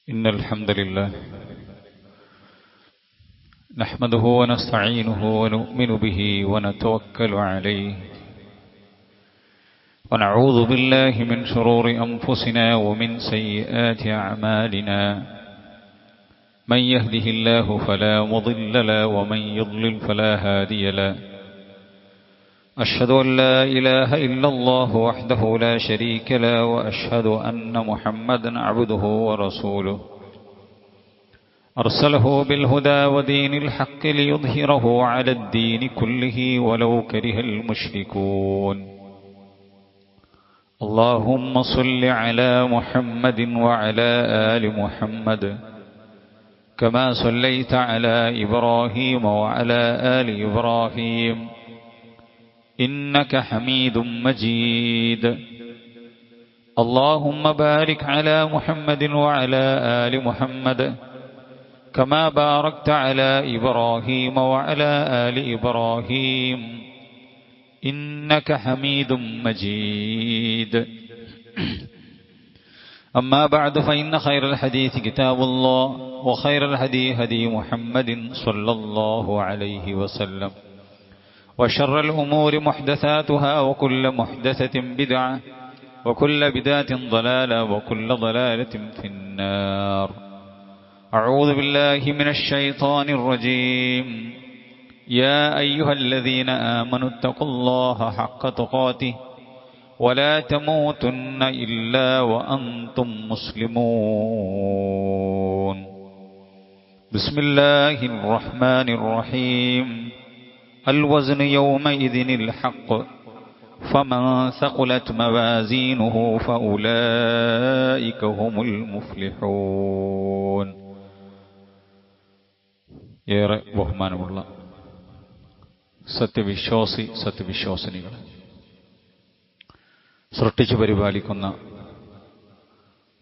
إن الحمد لله نحمده ونستعينه ونؤمن به ونتوكل عليه ونعوذ بالله من شرور أنفسنا ومن سيئات أعمالنا من يهده الله فلا مضل له ومن يضلل فلا هادي له أشهد أن لا إله إلا الله وحده لا شريك له وأشهد أن محمدا عبده ورسوله أرسله بالهدى ودين الحق ليظهره على الدين كله ولو كره المشركون اللهم صل على محمد وعلى آل محمد كما صليت على إبراهيم وعلى آل إبراهيم إنك حميد مجيد اللهم بارك على محمد وعلى آل محمد كما باركت على إبراهيم وعلى آل إبراهيم إنك حميد مجيد أما بعد فإن خير الحديث كتاب الله وخير الهدي هدي محمد صلى الله عليه وسلم وشر الأمور محدثاتها وكل محدثة بدعة وكل بدعة ضلالة وكل ضلالة في النار أعوذ بالله من الشيطان الرجيم يا أيها الذين آمنوا اتقوا الله حق تقاته ولا تموتن إلا وأنتم مسلمون بسم الله الرحمن الرحيم الوزن يومئذ الحق فمن ثقلت موازينه فأولئك هم المفلحون ഏറെ ബഹുമാനമുള്ള സത്യവിശ്വാസിനികൾ, സൃഷ്ടിച്ചു പരിപാലിക്കുന്ന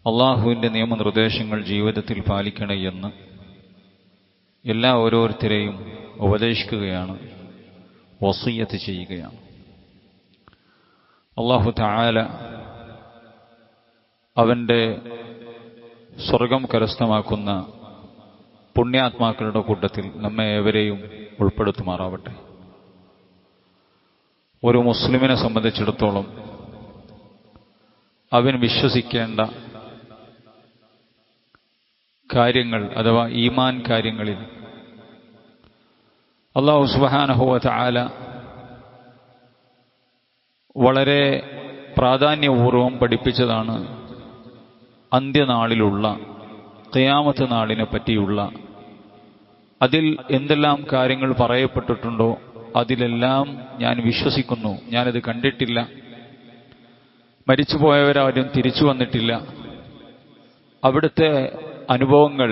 അള്ളാഹുവിൻ്റെ നിയമനിർദ്ദേശങ്ങൾ ജീവിതത്തിൽ പാലിക്കണേ എന്ന് എല്ലാ ഓരോരുത്തരെയും ഉപദേശിക്കുകയാണ്, വസിയ്യത്ത് ചെയ്യുകയാണ്. അല്ലാഹു തആല അവൻ്റെ സ്വർഗം കരസ്ഥമാക്കുന്ന പുണ്യാത്മാക്കളുടെ കൂട്ടത്തിൽ നമ്മെ ഏവരെയും ഉൾപ്പെടുത്തുമാറാവട്ടെ. ഒരു മുസ്ലിമിനെ സംബന്ധിച്ചിടത്തോളം അവൻ വിശ്വസിക്കേണ്ട കാര്യങ്ങൾ അഥവാ ഈമാൻ കാര്യങ്ങളിൽ അല്ലാഹു സുബ്ഹാനഹു വ തആല വളരെ പ്രാധാന്യപൂർവം പഠിപ്പിച്ചതാണ് അന്ത്യനാളിലുള്ള ഖിയാമത്ത് നാളിനെ പറ്റിയുള്ള. അതിൽ എന്തെല്ലാം കാര്യങ്ങൾ പറയപ്പെട്ടിട്ടുണ്ടോ അതിലെല്ലാം ഞാൻ വിശ്വസിക്കുന്നു. ഞാനത് കണ്ടിട്ടില്ല, മരിച്ചുപോയവരാരും തിരിച്ചു വന്നിട്ടില്ല. അവിടുത്തെ അനുഭവങ്ങൾ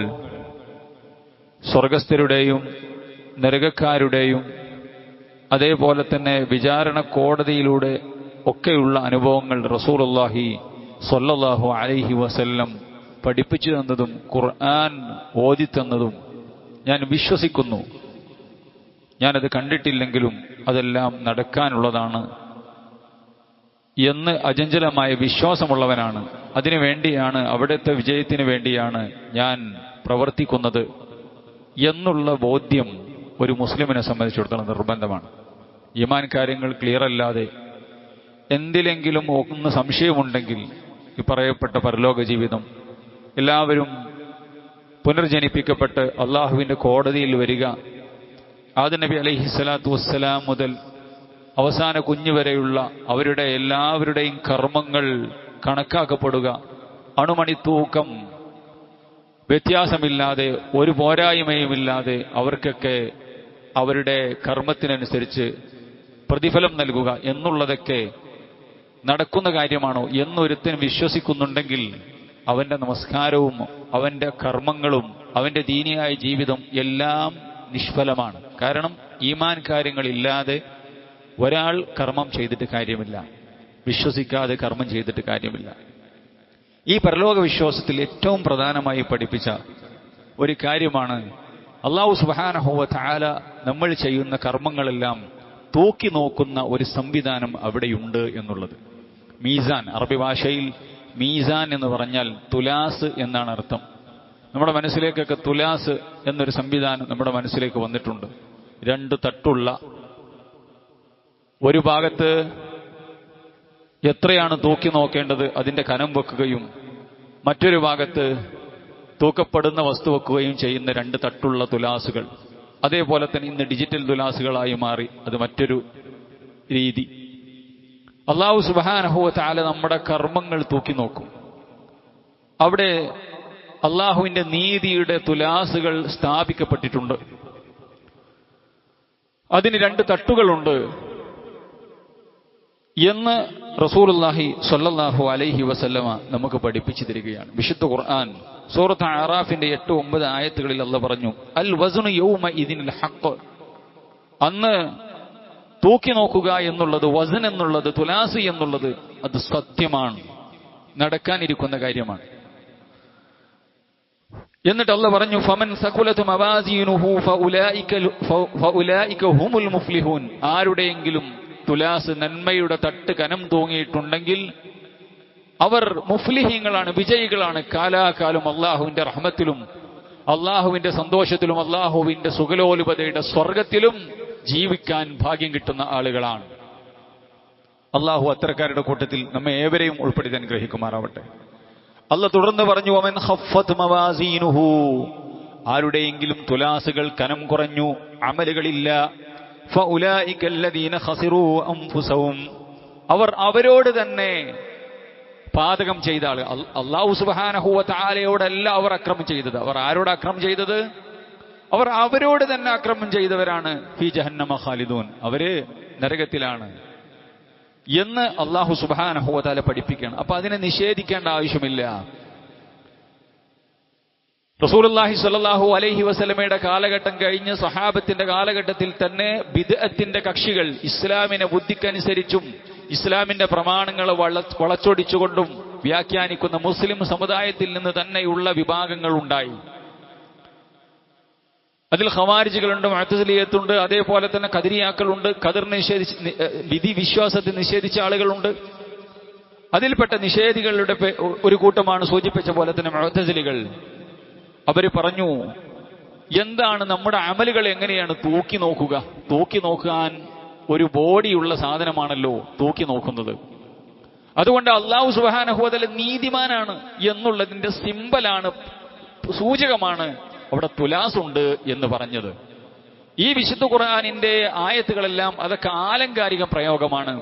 സ്വർഗസ്ഥരുടെയും നരകക്കാരുടെയും അതേപോലെ തന്നെ വിചാരണ കോടതിയിലൂടെ ഒക്കെയുള്ള അനുഭവങ്ങൾ റസൂലുള്ളാഹി സ്വല്ലല്ലാഹു അലൈഹി വസല്ലം പഠിപ്പിച്ചു തന്നതും ഖുർആൻ ഓതി തന്നതും ഞാൻ വിശ്വസിക്കുന്നു. ഞാനത് കണ്ടിട്ടില്ലെങ്കിലും അതെല്ലാം നടക്കാനുള്ളതാണ് എന്ന് അചഞ്ചലമായ വിശ്വാസമുള്ളവനാണ്. അതിനു വേണ്ടിയാണ്, അവിടുത്തെ വിജയത്തിന് വേണ്ടിയാണ് ഞാൻ പ്രവർത്തിക്കുന്നത് എന്നുള്ള ബോധ്യം ഒരു മുസ്ലിമിനെ സംബന്ധിച്ചിടത്തോളം നിർബന്ധമാണ്. ഈമാൻ കാര്യങ്ങൾ ക്ലിയർ അല്ലാതെ എന്തിലെങ്കിലും ഒന്ന് സംശയമുണ്ടെങ്കിൽ ഈ പറയപ്പെട്ട പരലോക ജീവിതം, എല്ലാവരും പുനർജനിപ്പിക്കപ്പെട്ട് അള്ളാഹുവിൻ്റെ കോടതിയിൽ വരിക, ആദം നബി അലൈഹിസ്സലാത്തു വസ്സലാം മുതൽ അവസാന കുഞ്ഞു വരെയുള്ള അവരുടെ എല്ലാവരുടെയും കർമ്മങ്ങൾ കണക്കാക്കപ്പെടുക, അണുമണിത്തൂക്കം വ്യത്യാസമില്ലാതെ ഒരു പോരായ്മയുമില്ലാതെ അവർക്കൊക്കെ അവരുടെ കർമ്മത്തിനനുസരിച്ച് പ്രതിഫലം നൽകുക എന്നുള്ളതൊക്കെ നടക്കുന്ന കാര്യമാണോ എന്നൊരുത്തൻ വിശ്വസിക്കുന്നുണ്ടെങ്കിൽ അവന്റെ നമസ്കാരവും അവന്റെ കർമ്മങ്ങളും അവന്റെ ദീനിയായ ജീവിതം എല്ലാം നിഷ്ഫലമാണ്. കാരണം ഈമാൻ കാര്യങ്ങളില്ലാതെ ഒരാൾ കർമ്മം ചെയ്തിട്ട് കാര്യമില്ല, വിശ്വസിക്കാതെ കർമ്മം ചെയ്തിട്ട് കാര്യമില്ല. ഈ പരലോക വിശ്വാസത്തിൽ ഏറ്റവും പ്രധാനമായി പഠിപ്പിച്ച ഒരു കാര്യമാണ് അല്ലാഹു സുബ്ഹാനഹു വ തആല നമ്മൾ ചെയ്യുന്ന കർമ്മങ്ങളെല്ലാം തൂക്കി നോക്കുന്ന ഒരു സംവിധാനം അവിടെയുണ്ട് എന്നുള്ളത്. മീസാൻ, അറബി ഭാഷയിൽ മീസാൻ എന്ന് പറഞ്ഞാൽ തുലാസ് എന്നാണ് അർത്ഥം. നമ്മുടെ മനസ്സിലേക്കൊക്കെ തുലാസ് എന്നൊരു സംവിധാനം നമ്മുടെ മനസ്സിലേക്ക് വന്നിട്ടുണ്ട്. 2 തട്ടുള്ള, ഒരു ഭാഗത്ത് എത്രയാണ് തൂക്കി നോക്കേണ്ടത് അതിന്റെ കനം വെക്കുകയും മറ്റൊരു ഭാഗത്ത് തൂക്കപ്പെടുന്ന വസ്തു വെക്കുകയും ചെയ്യുന്ന 2 തട്ടുള്ള തുലാസുകൾ. അതേപോലെ തന്നെ ഇന്ന് ഡിജിറ്റൽ തുലാസുകളായി മാറി. അത് മറ്റൊരു രീതി. അല്ലാഹു സുബ്ഹാനഹു വ തആല നമ്മുടെ കർമ്മങ്ങൾ തൂക്കി നോക്കും. അവിടെ അല്ലാഹുവിന്റെ നീതിയുടെ തുലാസുകൾ സ്ഥാപിക്കപ്പെട്ടിട്ടുണ്ട്. അതിന് 2 തട്ടുകളുണ്ട് എന്ന് റസൂലുള്ളാഹി സ്വല്ലല്ലാഹു അലൈഹി വസല്ലമ നമുക്ക് പഠിപ്പിച്ചു തരികയാണ്. വിശുദ്ധ ഖുർആൻ സൂറത്ത് അറാഫിന്റെ 8-9 ആയത്തുകളിൽ അല്ലാഹു പറഞ്ഞു, അൽ വസ്നു യൗമ ഇദിനിൽ ഹഖ്. അന്ന് തൂക്കി നോക്കുക എന്നുള്ളത്, വസൻ എന്നുള്ളത്, തുലാസ് എന്നുള്ളത് അത് സത്യമാണ്, നടക്കാനിരിക്കുന്ന കാര്യമാണ്. എന്നിട്ട് അല്ലാഹു പറഞ്ഞു, ഫമൻ സഖുലത മവാസീനുഹു ഫഉലൈക ഹുമുൽ മുഫ്ലിഹൂൻ. ആരുടെയെങ്കിലും തുലാസ്, നന്മയുടെ തട്ട് കനം തൂങ്ങിയിട്ടുണ്ടെങ്കിൽ അവർ മുഫ്ലിഹീങ്ങളാണ്, വിജയികളാണ്. കാലാകാലം അള്ളാഹുവിന്റെ റഹ്മത്തിലും അള്ളാഹുവിന്റെ സന്തോഷത്തിലും അള്ളാഹുവിന്റെ സുഖലോലുപതയുടെ സ്വർഗത്തിലും ജീവിക്കാൻ ഭാഗ്യം കിട്ടുന്ന ആളുകളാണ്. അള്ളാഹു അത്തരക്കാരുടെ കൂട്ടത്തിൽ നമ്മെ ഏവരെയും ഉൾപ്പെടുത്താൻ ഗ്രഹിക്കുമാറാവട്ടെ. അല്ലാഹു തുടർന്ന് പറഞ്ഞു, വമൻ ഖഫ്ഫത് മവാസീനുഹു. ആരുടെയെങ്കിലും തുലാസുകൾ കനം കുറഞ്ഞു, അമലുകളില്ല, ഫഉലൈക അല്ലദീന ഖസിറൂ അൻഫുസഹും. അവർ അവരോട് തന്നെ പാതകം ചെയ്ത ആളുകൾ. അല്ലാഹു സുബ്ഹാനഹു വ തആലയോടല്ല അവർ അക്രമം ചെയ്തത്. അവർ ആരോട് അക്രമം ചെയ്തത്? അവർ അവരോട് തന്നെ അക്രമം ചെയ്തവരാണ്. ഫീ ജഹന്നമ ഖാലിദൂൻ. അവര് നരകത്തിലാണ് എന്ന് അല്ലാഹു സുബ്ഹാനഹു വ തആല പഠിപ്പിക്കുകയാണ്. അപ്പൊ അതിനെ നിഷേധിക്കേണ്ട ആവശ്യമില്ല. റസൂലുള്ളാഹി സ്വല്ലല്ലാഹു അലൈഹി വസല്ലമയുടെ കാലഘട്ടം കഴിഞ്ഞ് സ്വഹാബത്തിന്റെ കാലഘട്ടത്തിൽ തന്നെ ബിദ്അത്തിന്റെ കക്ഷികൾ ഇസ്ലാമിനെ ബുദ്ധിക്കനുസരിച്ചും ഇസ്ലാമിന്റെ പ്രമാണങ്ങളെ വളച്ചൊടിച്ചുകൊണ്ടും വ്യാഖ്യാനിക്കുന്ന മുസ്ലിം സമുദായത്തിൽ നിന്ന് തന്നെയുള്ള വിഭാഗങ്ങൾ ഉണ്ടായി. അതിൽ ഖവാരിജികളുണ്ട്, മുഅ്തസിലിയത്തുണ്ട്, അതേപോലെ തന്നെ ഖദരിയാക്കളുണ്ട്, ഖദർ വിധി വിശ്വാസത്തെ നിഷേധിച്ച ആളുകളുണ്ട്. അതിൽപ്പെട്ട നിഷേധികളുടെ ഒരു കൂട്ടമാണ് സൂചിപ്പിച്ച പോലെ തന്നെ മുഅ്തസിലികൾ. അവര് പറഞ്ഞു, എന്താണ് നമ്മുടെ അമലുകൾ എങ്ങനെയാണ് തൂക്കി നോക്കുക? തൂക്കി നോക്കാൻ ഒരു ബോഡിയുള്ള സാധനമാണല്ലോ തൂക്കി നോക്കുന്നത്. അതുകൊണ്ട് അല്ലാഹു സുബ്ഹാനഹു വ തആല നീതിമാനാണ് എന്നുള്ളതിന്റെ സിമ്പലാണ്, സൂചകമാണ് അവിടെ തുലാസുണ്ട് എന്ന് പറഞ്ഞത്. ഈ വിശുദ്ധ ഖുർആനിന്റെ ആയത്തുകളെല്ലാം അതൊക്കെ ആലങ്കാരിക പ്രയോഗമാണ്,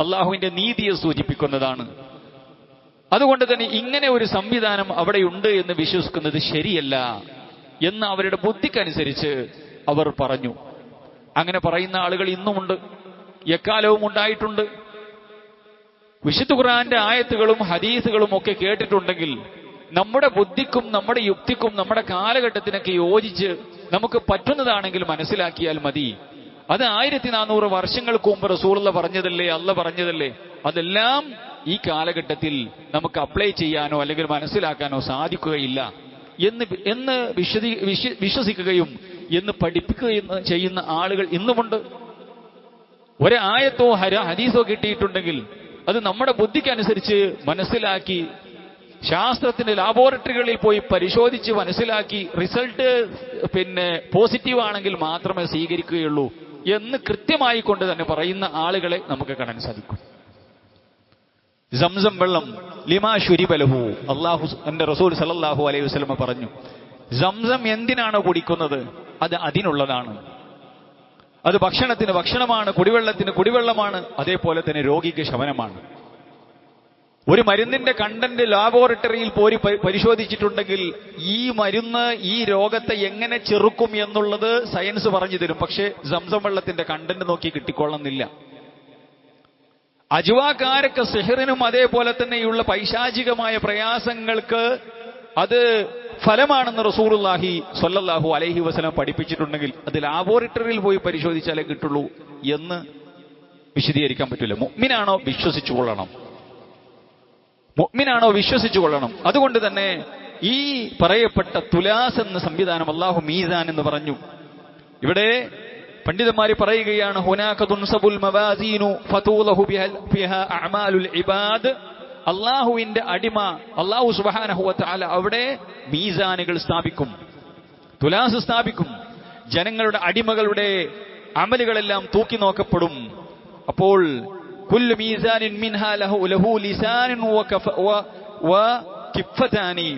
അള്ളാഹുവിന്റെ നീതിയെ സൂചിപ്പിക്കുന്നതാണ്. അതുകൊണ്ട് തന്നെ ഇങ്ങനെ ഒരു സംവിധാനം അവിടെയുണ്ട് എന്ന് വിശ്വസിക്കുന്നത് ശരിയല്ല എന്ന് അവരുടെ ബുദ്ധിക്കനുസരിച്ച് അവർ പറഞ്ഞു. അങ്ങനെ പറയുന്ന ആളുകൾ ഇന്നുമുണ്ട്, എക്കാലവും ഉണ്ടായിട്ടുണ്ട്. വിശുദ്ധ ഖുർആന്റെ ആയത്തുകളും ഹദീസുകളും ഒക്കെ കേട്ടിട്ടുണ്ടെങ്കിൽ നമ്മുടെ ബുദ്ധിക്കും നമ്മുടെ യുക്തിക്കും നമ്മുടെ കാലഘട്ടത്തിനൊക്കെ യോജിച്ച് നമുക്ക് പറ്റുന്നതാണെങ്കിൽ മനസ്സിലാക്കിയാൽ മതി. അത് 1400 വർഷങ്ങൾക്ക് മുമ്പ് റസൂലുള്ള പറഞ്ഞതല്ലേ, അല്ല പറഞ്ഞതല്ലേ, അതെല്ലാം ഈ കാലഘട്ടത്തിൽ നമുക്ക് അപ്ലൈ ചെയ്യാനോ അല്ലെങ്കിൽ മനസ്സിലാക്കാനോ സാധിക്കുകയില്ല എന്ന് വിശ്വസിക്കുകയും എന്ന് പഠിപ്പിക്കുകയും ചെയ്യുന്ന ആളുകൾ ഇന്നുമുണ്ട്. ഒരു ആയത്തോ ഹദീസോ കിട്ടിയിട്ടുണ്ടെങ്കിൽ അത് നമ്മുടെ ബുദ്ധിക്കനുസരിച്ച് മനസ്സിലാക്കി ശാസ്ത്രത്തിന്റെ ലാബോറട്ടറികളിൽ പോയി പരിശോധിച്ച് മനസ്സിലാക്കി റിസൾട്ട് പോസിറ്റീവ് ആണെങ്കിൽ മാത്രമേ സ്വീകരിക്കുകയുള്ളൂ എന്ന് കൃത്യമായി കൊണ്ട് തന്നെ പറയുന്ന ആളുകളെ നമുക്ക് കാണാൻ സാധിക്കും. സംസം വെള്ളം ലിമാ ശുരിബ ലഹു, അല്ലാഹു എന്റെ റസൂൽ സല്ലല്ലാഹു അലൈഹി വസല്ലം പറഞ്ഞു, സംസം എന്തിനാണ് കുടിക്കുന്നത്? അത് അതിനുള്ളതാണ്. അത് ഭക്ഷണത്തിന് ഭക്ഷണമാണ്, കുടിവെള്ളത്തിന് കുടിവെള്ളമാണ്, അതേപോലെ തന്നെ രോഗിക്ക് ശമനമാണ്. ഒരു മരുന്നിന്റെ കണ്ടന്റ് ലാബോറട്ടറിയിൽ പോയി പരിശോധിച്ചിട്ടുണ്ടെങ്കിൽ ഈ മരുന്ന് ഈ രോഗത്തെ എങ്ങനെ ചെറുക്കും എന്നുള്ളത് സയൻസ് പറഞ്ഞു തരും. പക്ഷേ സംസം വെള്ളത്തിന്റെ കണ്ടന്റ് നോക്കി കിട്ടിക്കൊള്ളുന്നില്ല. അജ്വാകാരക്ക് സിഹറിനും അതേപോലെ തന്നെയുള്ള പൈശാചികമായ പ്രയാസങ്ങൾക്ക് അത് ഫലമാണെന്ന് റസൂലുള്ളാഹി സ്വല്ലല്ലാഹു അലൈഹി വസല്ലം പഠിപ്പിച്ചിട്ടുണ്ടെങ്കിൽ അത് ലാബോറട്ടറിയിൽ പോയി പരിശോധിച്ചാലേ കിട്ടുള്ളൂ എന്ന് വിശദീകരിക്കാൻ പറ്റില്ല. മുഅ്മിനാണോ വിശ്വസിച്ചു കൊള്ളണം, മുഅ്മിനാണോ വിശ്വസിച്ചു കൊള്ളണം. അതുകൊണ്ട് തന്നെ ഈ പറയപ്പെട്ട തുലാസ് എന്ന സംവിധാനം അല്ലാഹു മീസാൻ എന്ന് പറഞ്ഞു. ഇവിടെ പണ്ഡിതന്മാർ പറയുകയാണ്, ഹുനാക തുൻസബുൽ മവാസീനു ഫതൂലഹു ബിഹാ അഅമാലുൽ ഇബാദ് അള്ളാഹുവിന്റെ അടിമ അള്ളാഹു സുബ്ഹാനഹു വ തആല അവിടെ മീസാനുകൾ സ്ഥാപിക്കും, തുലാസ് സ്ഥാപിക്കും. ജനങ്ങളുടെ അടിമകളുടെ അമലുകളെല്ലാം തൂക്കി നോക്കപ്പെടും. അപ്പോൾ കുല്ലു മീസാനിൻ മിൻഹാ ലഹു ലിസാനുൻ വ കിഫ്ഫതാനി.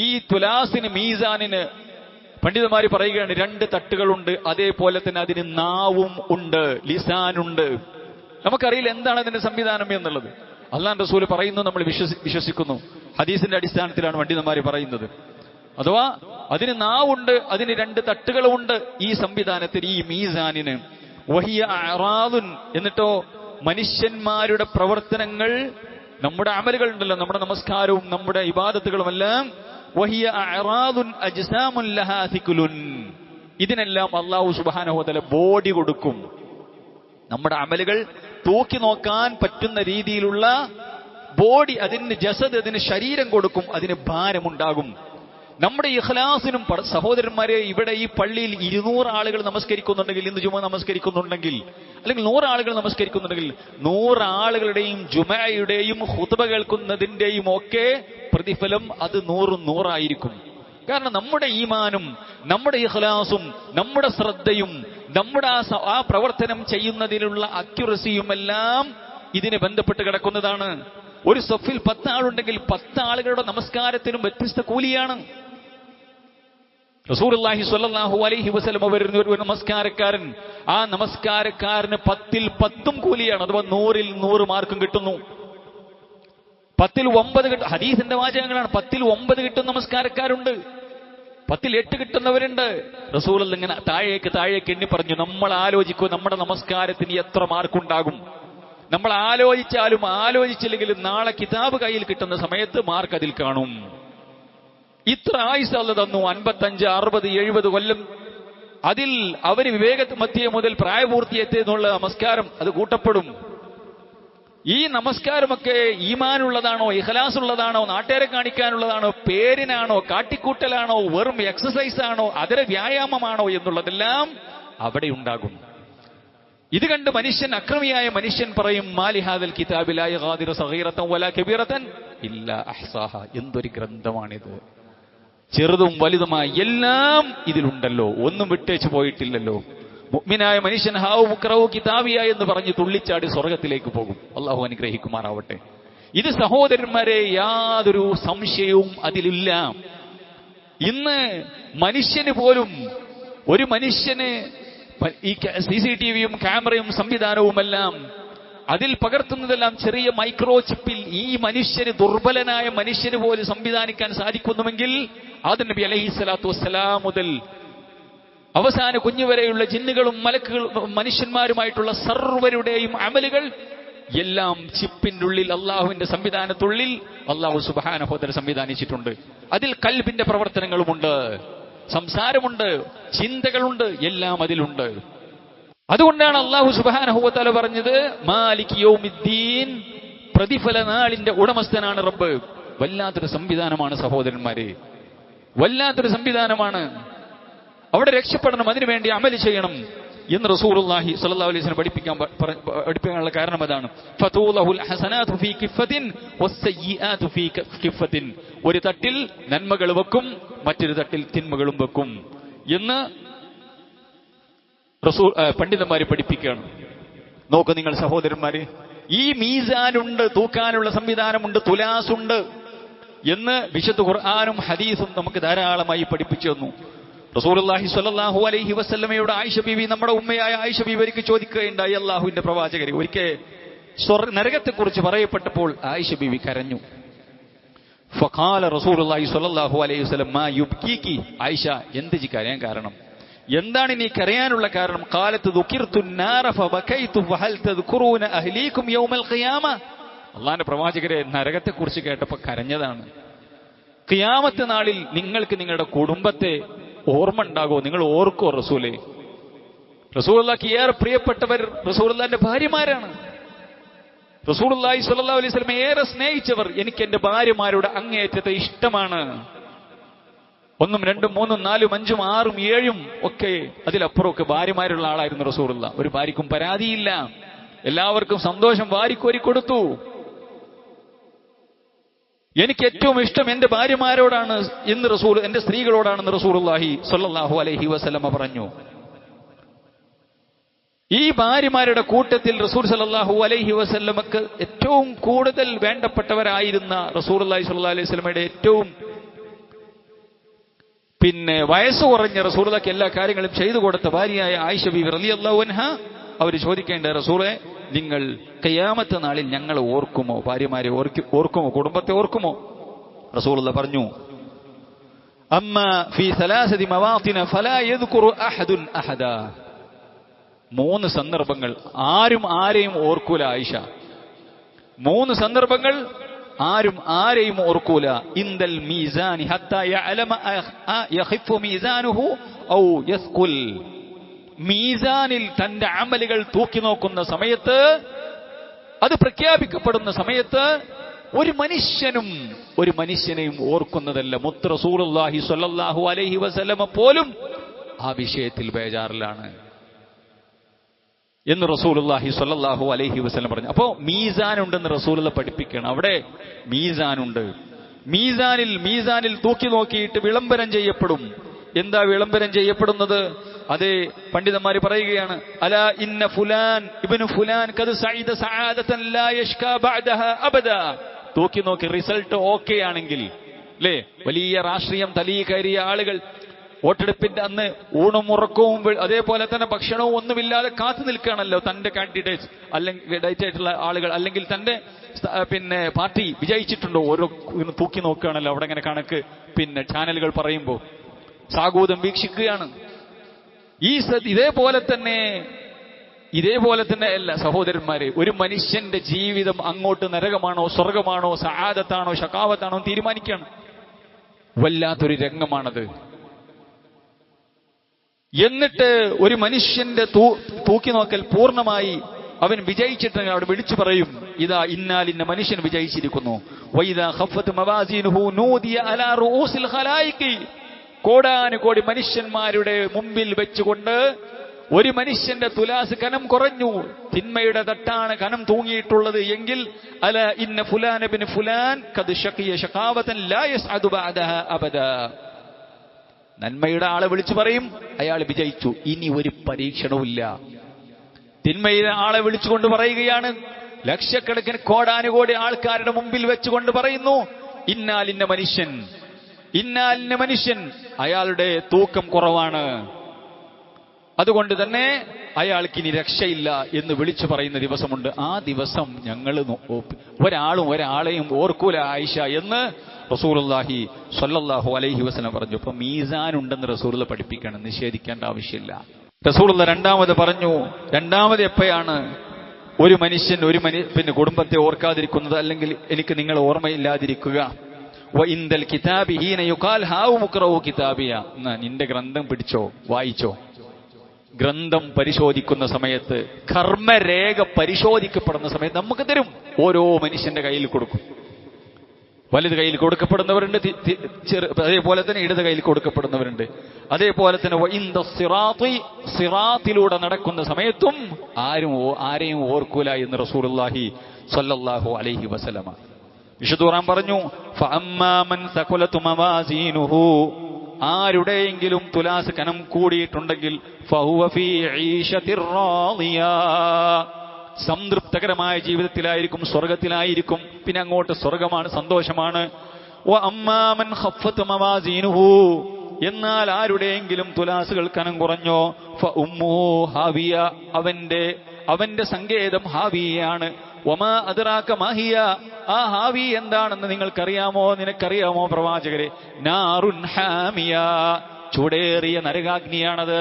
ഈ തുലാസിന് മീസാനിന് പണ്ഡിതന്മാര് പറയുകയാണ് 2 തട്ടുകളുണ്ട്, അതേപോലെ തന്നെ അതിന് നാവും ഉണ്ട്, ലിസാനുണ്ട്. നമുക്കറിയില്ല എന്താണ് അതിന്റെ സംവിധാനം എന്നുള്ളത്. അല്ലാഹു റസൂൽ പറയുന്നു, നമ്മൾ വിശ്വസിക്കുന്നു. ഹദീസിന്റെ അടിസ്ഥാനത്തിലാണ് പണ്ഡിതന്മാര് പറയുന്നത്. അഥവാ അതിന് നാവുണ്ട്, അതിന് 2 തട്ടുകളുമുണ്ട് ഈ സംവിധാനത്തിന്, ഈ മീസാനിന്. വഹിയ അറാദുൻ, എന്നിട്ടോ മനുഷ്യന്മാരുടെ പ്രവർത്തനങ്ങൾ, നമ്മുടെ അമലുകൾ ഉണ്ടല്ലോ, നമ്മുടെ നമസ്കാരവും നമ്മുടെ ഇബാദത്തുകളുമെല്ലാം വഹിയ അറാദുൻ അജ്സാമുൻ ലഹാ സികുലുൻ, ഇതിനെല്ലാം അല്ലാഹു സുബ്ഹാനഹു വ തആല ബോഡി കൊടുക്കും. നമ്മുടെ അമലുകൾ തൂക്കി നോക്കാൻ പറ്റുന്ന രീതിയിലുള്ള ബോഡി, അതിന് ജസദ്, അതിന് ശരീരം കൊടുക്കും, അതിന് ഭാരമുണ്ടാകും. നമ്മുടെ ഇഖ്ലാസിനും സഹോദരന്മാരെ, ഇവിടെ ഈ പള്ളിയിൽ 200 ആളുകൾ നമസ്കരിക്കുന്നുണ്ടെങ്കിൽ, ഇന്ന് ജുമ നമസ്കരിക്കുന്നുണ്ടെങ്കിൽ, അല്ലെങ്കിൽ 100 ആളുകൾ നമസ്കരിക്കുന്നുണ്ടെങ്കിൽ, 100 ആളുകളുടെയും ജുമയുടെയും ഖുത്ബ കേൾക്കുന്നതിന്റെയും ഒക്കെ പ്രതിഫലം അത് 100 ആയിരിക്കും. കാരണം നമ്മുടെ ഈമാനും നമ്മുടെ ഇഖ്ലാസും നമ്മുടെ ശ്രദ്ധയും നമ്മുടെ ആ പ്രവർത്തനം ചെയ്യുന്നതിനുള്ള അക്യുറസിയും എല്ലാം ഇതിനെ ബന്ധപ്പെട്ട് കിടക്കുന്നതാണ്. ഒരു സഫിൽ 10 ആളുണ്ടെങ്കിൽ 10 ആളുകളുടെ നമസ്കാരത്തിനും വ്യത്യസ്ത കൂലിയാണ്. റസൂലുള്ളാഹി സ്വല്ലല്ലാഹു അലൈഹി വസല്ലം വരുന്ന ഒരു നമസ്കാരക്കാരൻ, ആ നമസ്കാരക്കാരന് 10ൽ 10ഉം കൂലിയാണ്. അഥവാ 100ൽ 100 മാർക്കും കിട്ടുന്നു. 10ൽ 9 കിട്ടും. ഹദീസിന്റെ വാചകങ്ങളാണ്. 10ൽ 9 കിട്ടുന്ന നമസ്കാരക്കാരുണ്ട്, 10ൽ 8 കിട്ടുന്നവരുണ്ട്. റസൂൽ ഇങ്ങനെ താഴേക്ക് എണ്ണി പറഞ്ഞു. നമ്മൾ ആലോചിക്കും നമ്മുടെ നമസ്കാരത്തിന് എത്ര മാർക്കുണ്ടാകും. നമ്മൾ ആലോചിച്ചാലും ആലോചിച്ചില്ലെങ്കിലും നാളെ കിതാബ് കയ്യിൽ കിട്ടുന്ന സമയത്ത് മാർക്ക് അതിൽ കാണും. ഇത്ര ആയുസ് അല്ലാഹു തന്നു, 55, 60, 70 കൊല്ലം. അതിൽ അവര് വിവേകമധ്യേ മുതൽ പ്രായപൂർത്തിയെത്തിയെന്നുള്ള നമസ്കാരം അത് കൂട്ടപ്പെടും. ഈ നമസ്കാരമൊക്കെ ഈമാനുള്ളതാണോ, ഇഖ്ലാസ് ഉള്ളതാണോ, നാട്ടുകാരെ കാണിക്കാനുള്ളതാണോ, പേരിനാണോ, കാട്ടിക്കൂട്ടലാണോ, വെറും എക്സസൈസ് ആണോ, അതര വ്യായാമമാണോ എന്നുള്ളതെല്ലാം അവിടെ ഉണ്ടാകും. ഇത് കണ്ട് മനുഷ്യൻ, അക്രമിയായ മനുഷ്യൻ പറയും, മാലിഹാദൽ കിതാബി ലാ യഗാദിറു സഗീറതൻ വലാ കബീറതൻ ഇല്ലാ അഹ്സാഹ. എന്തൊരു ഗ്രന്ഥമാണിത്, ചെറുതും വലുതുമായി എല്ലാം ഇതിലുണ്ടല്ലോ, ഒന്നും വിട്ടേച്ചു പോയിട്ടില്ലല്ലോ. മുഅ്മിനായ മനുഷ്യൻ ഹാവു മുക്റഹു കിതാബിയ എന്ന് പറഞ്ഞ് തുള്ളിച്ചാടി സ്വർഗത്തിലേക്ക് പോകും. അള്ളാഹു അനുഗ്രഹിക്കുമാറാവട്ടെ. ഇത് സഹോദരന്മാരെ യാതൊരു സംശയവും അതിലില്ല. ഇന്ന് മനുഷ്യന് പോലും, ഒരു മനുഷ്യന് ഈ CCTVയും ക്യാമറയും സംവിധാനവുമെല്ലാം അതിൽ പകർത്തുന്നതെല്ലാം ചെറിയ മൈക്രോ ചിപ്പിൽ ഈ മനുഷ്യന്, ദുർബലനായ മനുഷ്യന് പോലും സംവിധാനിക്കാൻ സാധിക്കുന്നുവെങ്കിൽ ആദം നബി അലൈഹിസ്സലാത്തു വസ്സലാം മുതൽ അവസാന കുഞ്ഞുവരെയുള്ള ജിന്നുകളും മലക്കുകളും മനുഷ്യന്മാരുമായിട്ടുള്ള സർവരുടെയും അമലുകൾ എല്ലാം ചിപ്പിന്റെ ഉള്ളിൽ, അള്ളാഹുവിന്റെ സംവിധാനത്തുള്ളിൽ അള്ളാഹു സുബ്ഹാനഹു വ തആല സംവിധാനിച്ചിട്ടുണ്ട്. അതിൽ കൽബിന്റെ പ്രവർത്തനങ്ങളുമുണ്ട്, സംസാരമുണ്ട്, ചിന്തകളുണ്ട്, എല്ലാം അതിലുണ്ട്. അതുകൊണ്ടാണ് അള്ളാഹു സുബ്ഹാനഹു വ തആല പറഞ്ഞത്, മാലിക് യൗമിദ്ദീൻ, പ്രതിഫല നാളിന്റെ ഉടമസ്ഥനാണ് റബ്ബ്. വല്ലാത്തൊരു സംവിധാനമാണ് സഹോദരന്മാരെ, വല്ലാത്തൊരു സംവിധാനമാണ്. അവിടെ രക്ഷപ്പെടണം, അതിനുവേണ്ടി അമല് ചെയ്യണം എന്ന് റസൂലുള്ളാഹി സ്വല്ലല്ലാഹു അലൈഹി വസല്ലം പഠിപ്പിക്കാനുള്ള കാരണം അതാണ്. ഫതൂലഹുൽ ഹസനാതു ഫീ കിഫത്തിൻ വസ്സയ്യിആതു ഫീ കിഫത്തിൻ. ഒരു തട്ടിൽ നന്മകൾ വെക്കും, മറ്റൊരു തട്ടിൽ തിന്മകളും വെക്കും എന്ന് റസൂൽ പണ്ഡിതന്മാരെ പഠിപ്പിക്കുകയാണ്. നോക്കൂ നിങ്ങൾ സഹോദരന്മാരെ, ഈ മീസാനുണ്ട്, തൂക്കാനുള്ള സംവിധാനമുണ്ട്, തുലാസുണ്ട് എന്ന് വിശുദ്ധ ഖുർആനും ഹദീസും നമുക്ക് ധാരാളമായി പഠിപ്പിച്ചു തന്നു. റസൂലുള്ളാഹി സ്വല്ലല്ലാഹു അലൈഹി വസല്ലമയുടെ ആയിഷ ബീവി, നമ്മുടെ ഉമ്മയായ ആയിഷ ബീവിക്ക് ചോദിക്കുകയുണ്ടായി, അല്ലാഹുവിന്റെ പ്രവാചകരെ, ഒരിക്കൽ നരകത്തെക്കുറിച്ച് പറയപ്പെട്ടപ്പോൾ ആയിഷ ബീവി കരഞ്ഞു. ഫഖാല റസൂലുള്ളാഹി സ്വല്ലല്ലാഹു അലൈഹി വസല്ലം, മാ യുബ്കീകി, ആയിഷ എന്ത് കരയാൻ കാരണം, എന്താണ് നീ കരയാനുള്ള കാരണം? ഖാലത്ത് ദുകിർതു നാര ഫബകൈതു ഫഹൽ തദ്കുറൂന അഹ്ലീകും യൗമൽ ഖിയാമ. അല്ലാഹുവിന്റെ പ്രവാചകരെ, നരകത്തെക്കുറിച്ച് കേട്ടപ്പോൾ കരഞ്ഞതാണ്. ഖിയാമത്ത് നാളിൽ നിങ്ങൾക്ക് നിങ്ങളുടെ കുടുംബത്തെ ഓർമ്മ ഉണ്ടാകോ? നിങ്ങൾ ഓർക്കോ റസൂലേ? റസൂലുള്ളാഹിക്ക് ഏറെ പ്രിയപ്പെട്ടവർ റസൂലുള്ളാഹിന്റെ ഭാര്യമാരാണ്. റസൂലുള്ളാഹി സ്വല്ലല്ലാഹു അലൈഹി വസല്ലം ഏറെ സ്നേഹിച്ചവർ. എനിക്ക് എന്റെ ഭാര്യമാരുടെ അങ്ങേയറ്റത്തെ ഇഷ്ടമാണ്. 1, 2, 3, 4, 5, 6, 7 ഒക്കെ അതിലപ്പുറമൊക്കെ ഭാര്യമാരുള്ള ആളായിരുന്നു റസൂലുള്ളാഹി. ഒരു ഭാര്യക്കും പരാതിയില്ല, എല്ലാവർക്കും സന്തോഷം വാരിക്കോരി കൊടുത്തു. എനിക്ക് ഏറ്റവും ഇഷ്ടം എന്റെ ഭാര്യമാരോടാണ് എന്ന് റസൂൽ, എന്റെ സ്ത്രീകളോടാണെന്ന് റസൂലുള്ളാഹി സ്വല്ലല്ലാഹു അലൈഹി വസല്ലമ പറഞ്ഞു. ഈ ഭാര്യമാരുടെ കൂട്ടത്തിൽ റസൂൽ സ്വല്ലല്ലാഹു അലൈഹി വസല്ലമക്ക് ഏറ്റവും കൂടുതൽ വേണ്ടപ്പെട്ടവരായിരുന്ന റസൂലുള്ളാഹി സ്വല്ലല്ലാഹു അലൈഹി വസല്ലമയുടെ ഏറ്റവും വയസ്സ് കുറഞ്ഞ റസൂലുള്ളാഹിക്ക് എല്ലാ കാര്യങ്ങളും ചെയ്തു കൊടുത്ത ഭാര്യയായ ആയിഷ ബീവി റളിയല്ലാഹു അൻഹ അവർ ചോദിക്കേണ്ട, റസൂലേ, നിങ്ങൾ ഖിയാമത്ത് നാളിൽ ഞങ്ങൾ ഓർക്കുമോ, ഭാര്യമാരെ ഓർക്കുമോ, കുടുംബത്തെ ഓർക്കുമോ? റസൂലുള്ളാഹി പറഞ്ഞു, അമ്മാ ഫീ സലാസതി മവാത്തിന ഫലാ യദ്കുറു അഹദുൻ അഹദാ. 3 സന്ദർഭങ്ങൾ ആരും ആരെയും ഓർക്കൂല ആയിഷ. 3 സന്ദർഭങ്ങൾ ആരും ആരെയും ഓർക്കൂല. ഇന്ദൽ മീസാനി ഹത്താ യഅലമ യഖിഫു മീസാനുഹു ഔ യസ്കുൽ. മീസാനിൽ തന്റെ അമലുകൾ തൂക്കി നോക്കുന്ന സമയത്ത്, അത് പ്രഖ്യാപിക്കപ്പെടുന്ന സമയത്ത് ഒരു മനുഷ്യനെയും ഓർക്കുന്നതല്ല. മുത്ത് റസൂലുള്ളാഹി സ്വല്ലല്ലാഹു അലൈഹി വസല്ലമ പോലും ആ വിഷയത്തിൽ ബേജാറിലാണ് എന്ന് റസൂലുള്ളാഹി സ്വല്ലല്ലാഹു അലൈഹി വസല്ലം പറഞ്ഞു. അപ്പോ മീസാൻ ഉണ്ടെന്ന് റസൂലുള്ളാഹി പഠിപ്പിക്കണം. അവിടെ മീസാനുണ്ട്. മീസാനിൽ തൂക്കി നോക്കിയിട്ട് വിളംബരം ചെയ്യപ്പെടും. എന്താ വിളംബരം ചെയ്യപ്പെടുന്നത്? അത് പണ്ഡിതന്മാർ പറയുകയാണ്, അലാ ഇന്ന ഫുലാൻ ഇബ്നു ഫുലാൻ ഖദ് സഈദ സആദതൻ ലാ യഷ്കാ ബഅദഹാ അബദാ. തൂക്കി നോക്കി റിസൾട്ട് ഓക്കെ ആണെങ്കിൽ, അല്ലേ, വലിയ രാഷ്ട്രീയം തലീ കയറിയ ആളുകൾ വോട്ടെടുപ്പിന്റെ അന്ന് ഊണും ഉറക്കവും അതേപോലെ തന്നെ ഭക്ഷണവും ഒന്നുമില്ലാതെ കാത്തു നിൽക്കുകയാണല്ലോ തന്റെ കാൻഡിഡേറ്റ്സ് അല്ലെങ്കിൽ ആയിട്ടുള്ള ആളുകൾ, അല്ലെങ്കിൽ തന്റെ പാർട്ടി വിജയിച്ചിട്ടുണ്ടോ ഓരോ തൂക്കി നോക്കുകയാണല്ലോ. അവിടെ ഇങ്ങനെ കണക്ക് ചാനലുകൾ പറയുമ്പോൾ സാഗൂതം വീക്ഷിക്കുകയാണ്. ഇതേപോലെ തന്നെ അല്ല സഹോദരന്മാരെ, ഒരു മനുഷ്യന്റെ ജീവിതം അങ്ങോട്ട് നരകമാണോ സ്വർഗമാണോ സആദത്താണോ ശഖാവത്താണോ തീരുമാനിക്കുകയാണ്. വല്ലാത്തൊരു രംഗമാണത്. എന്നിട്ട് ഒരു മനുഷ്യന്റെ തൂക്കി നോക്കൽ പൂർണ്ണമായി അവൻ വിജയിച്ചിട്ടുണ്ടെങ്കിൽ അവിടെ വിളിച്ചു പറയും, ഇതാ ഇന്നാലിന്ന മനുഷ്യൻ വിജയിച്ചിരിക്കുന്നു. വൈദാ ഖഫത്ത് മവാസീനുഹു നൂദിയ അലാ റൂസിൽ ഖലായിഖി. കോടാനുകോടി മനുഷ്യന്മാരുടെ മുമ്പിൽ വെച്ചുകൊണ്ട് ഒരു മനുഷ്യന്റെ തുലാസ് കനം കുറഞ്ഞു, തിന്മയുടെ തട്ടാണ് കനം തൂങ്ങിയിട്ടുള്ളത് എങ്കിൽ, അല ഇന്ന ഫുലാൻ ഇബ്നു ഫുലാൻ ഖദ് ശഖിയ ശഖാവതൻ ലാ യസ്അദു ബഅദഹാ അബദാ. നന്മയുടെ ആളെ വിളിച്ചു പറയും, അയാൾ വിജയിച്ചു, ഇനി ഒരു പരീക്ഷണവുമില്ല. തിന്മയുടെ ആളെ വിളിച്ചുകൊണ്ട് പറയുകയാണ്, ലക്ഷക്കണക്കിന് കോടാനുകോടി ആൾക്കാരുടെ മുമ്പിൽ വെച്ചുകൊണ്ട് പറയുന്നു, ഇന്നാലിന്ന മനുഷ്യൻ അയാളുടെ തൂക്കം കുറവാണ്, അതുകൊണ്ട് തന്നെ അയാൾക്ക് ഇനി രക്ഷയില്ല എന്ന് വിളിച്ചു പറയുന്ന ദിവസമുണ്ട്. ആ ദിവസം ഞങ്ങൾ ഒരാളെയും ഓർക്കൂല ആയിഷ എന്ന് റസൂലുള്ളാഹി സ്വല്ലല്ലാഹു അലൈഹി വസല്ലം പറഞ്ഞു. അപ്പൊ മീസാൻ ഉണ്ടെന്ന് റസൂലുള്ള പഠിപ്പിക്കണം, നിഷേധിക്കേണ്ട ആവശ്യമില്ല. റസൂലുള്ള രണ്ടാമത് പറഞ്ഞു, രണ്ടാമത് എപ്പോഴാണ് ഒരു മനുഷ്യൻ കുടുംബത്തെ ഓർക്കാതിരിക്കുന്നത്, അല്ലെങ്കിൽ എനിക്ക് നിങ്ങൾ ഓർമ്മയില്ലാതിരിക്കുക? വഇൻദൽ കിതാബി ഹീന യുഖാൽ ഹാഉ മുഖ്റഉ കിതാബിയ. നിന്റെ ഗ്രന്ഥം പിടിച്ചോ, വായിച്ചോ. ഗ്രന്ഥം പരിശോധിക്കുന്ന സമയത്ത്, കർമ്മരേഖ പരിശോധിക്കപ്പെടുന്ന സമയത്ത് നമുക്ക് തരും. ഓരോ മനുഷ്യന്റെ കയ്യിൽ കൊടുക്കും. വലത് കയ്യിൽ കൊടുക്കപ്പെടുന്നവരുണ്ട്, അതേപോലെ തന്നെ ഇടത് കയ്യിൽ കൊടുക്കപ്പെടുന്നവരുണ്ട്. അതേപോലെ തന്നെ സിറാത്തിലൂടെ നടക്കുന്ന സമയത്തും ആരെയും ഓർക്കൂല എന്ന് റസൂലുള്ളാഹി സ്വല്ലല്ലാഹു അലൈഹി വസല്ലമ. വിശുദ്ധ ഖുർആൻ പറഞ്ഞു, ഫഅമ്മാ മൻ സഖലതു മവാസീനുഹു. ആരുടെയെങ്കിലും തുലാസ് കനം കൂടിയിട്ടുണ്ടെങ്കിൽ ഫഹുവ ഫീ ഈശത്തിർ റാദിയ. സംതൃപ്തകരമായ ജീവിതത്തിലായിരിക്കും, സ്വർഗത്തിലായിരിക്കും. പിന്നെ അങ്ങോട്ട് സ്വർഗമാണ്, സന്തോഷമാണ്. വഅമ്മാ മൻ ഖഫ്ഫത് മവാസീനുഹു. എന്നാൽ ആരുടെയെങ്കിലും തുലാസുകൾ കനം കുറഞ്ഞോ ഫഉമ്മുഹു ഹാവിയ. അവന്റെ സങ്കേതം ഹാവിയാണ്. വമാ അദ്റാക മാഹിയ. ആ ഹാവി എന്താണെന്ന് നിനക്കറിയാമോ പ്രവാചകരെ? നാറുൻ ഹാമിയ. ചൂടേറിയ നരകാഗ്നിയാണത്.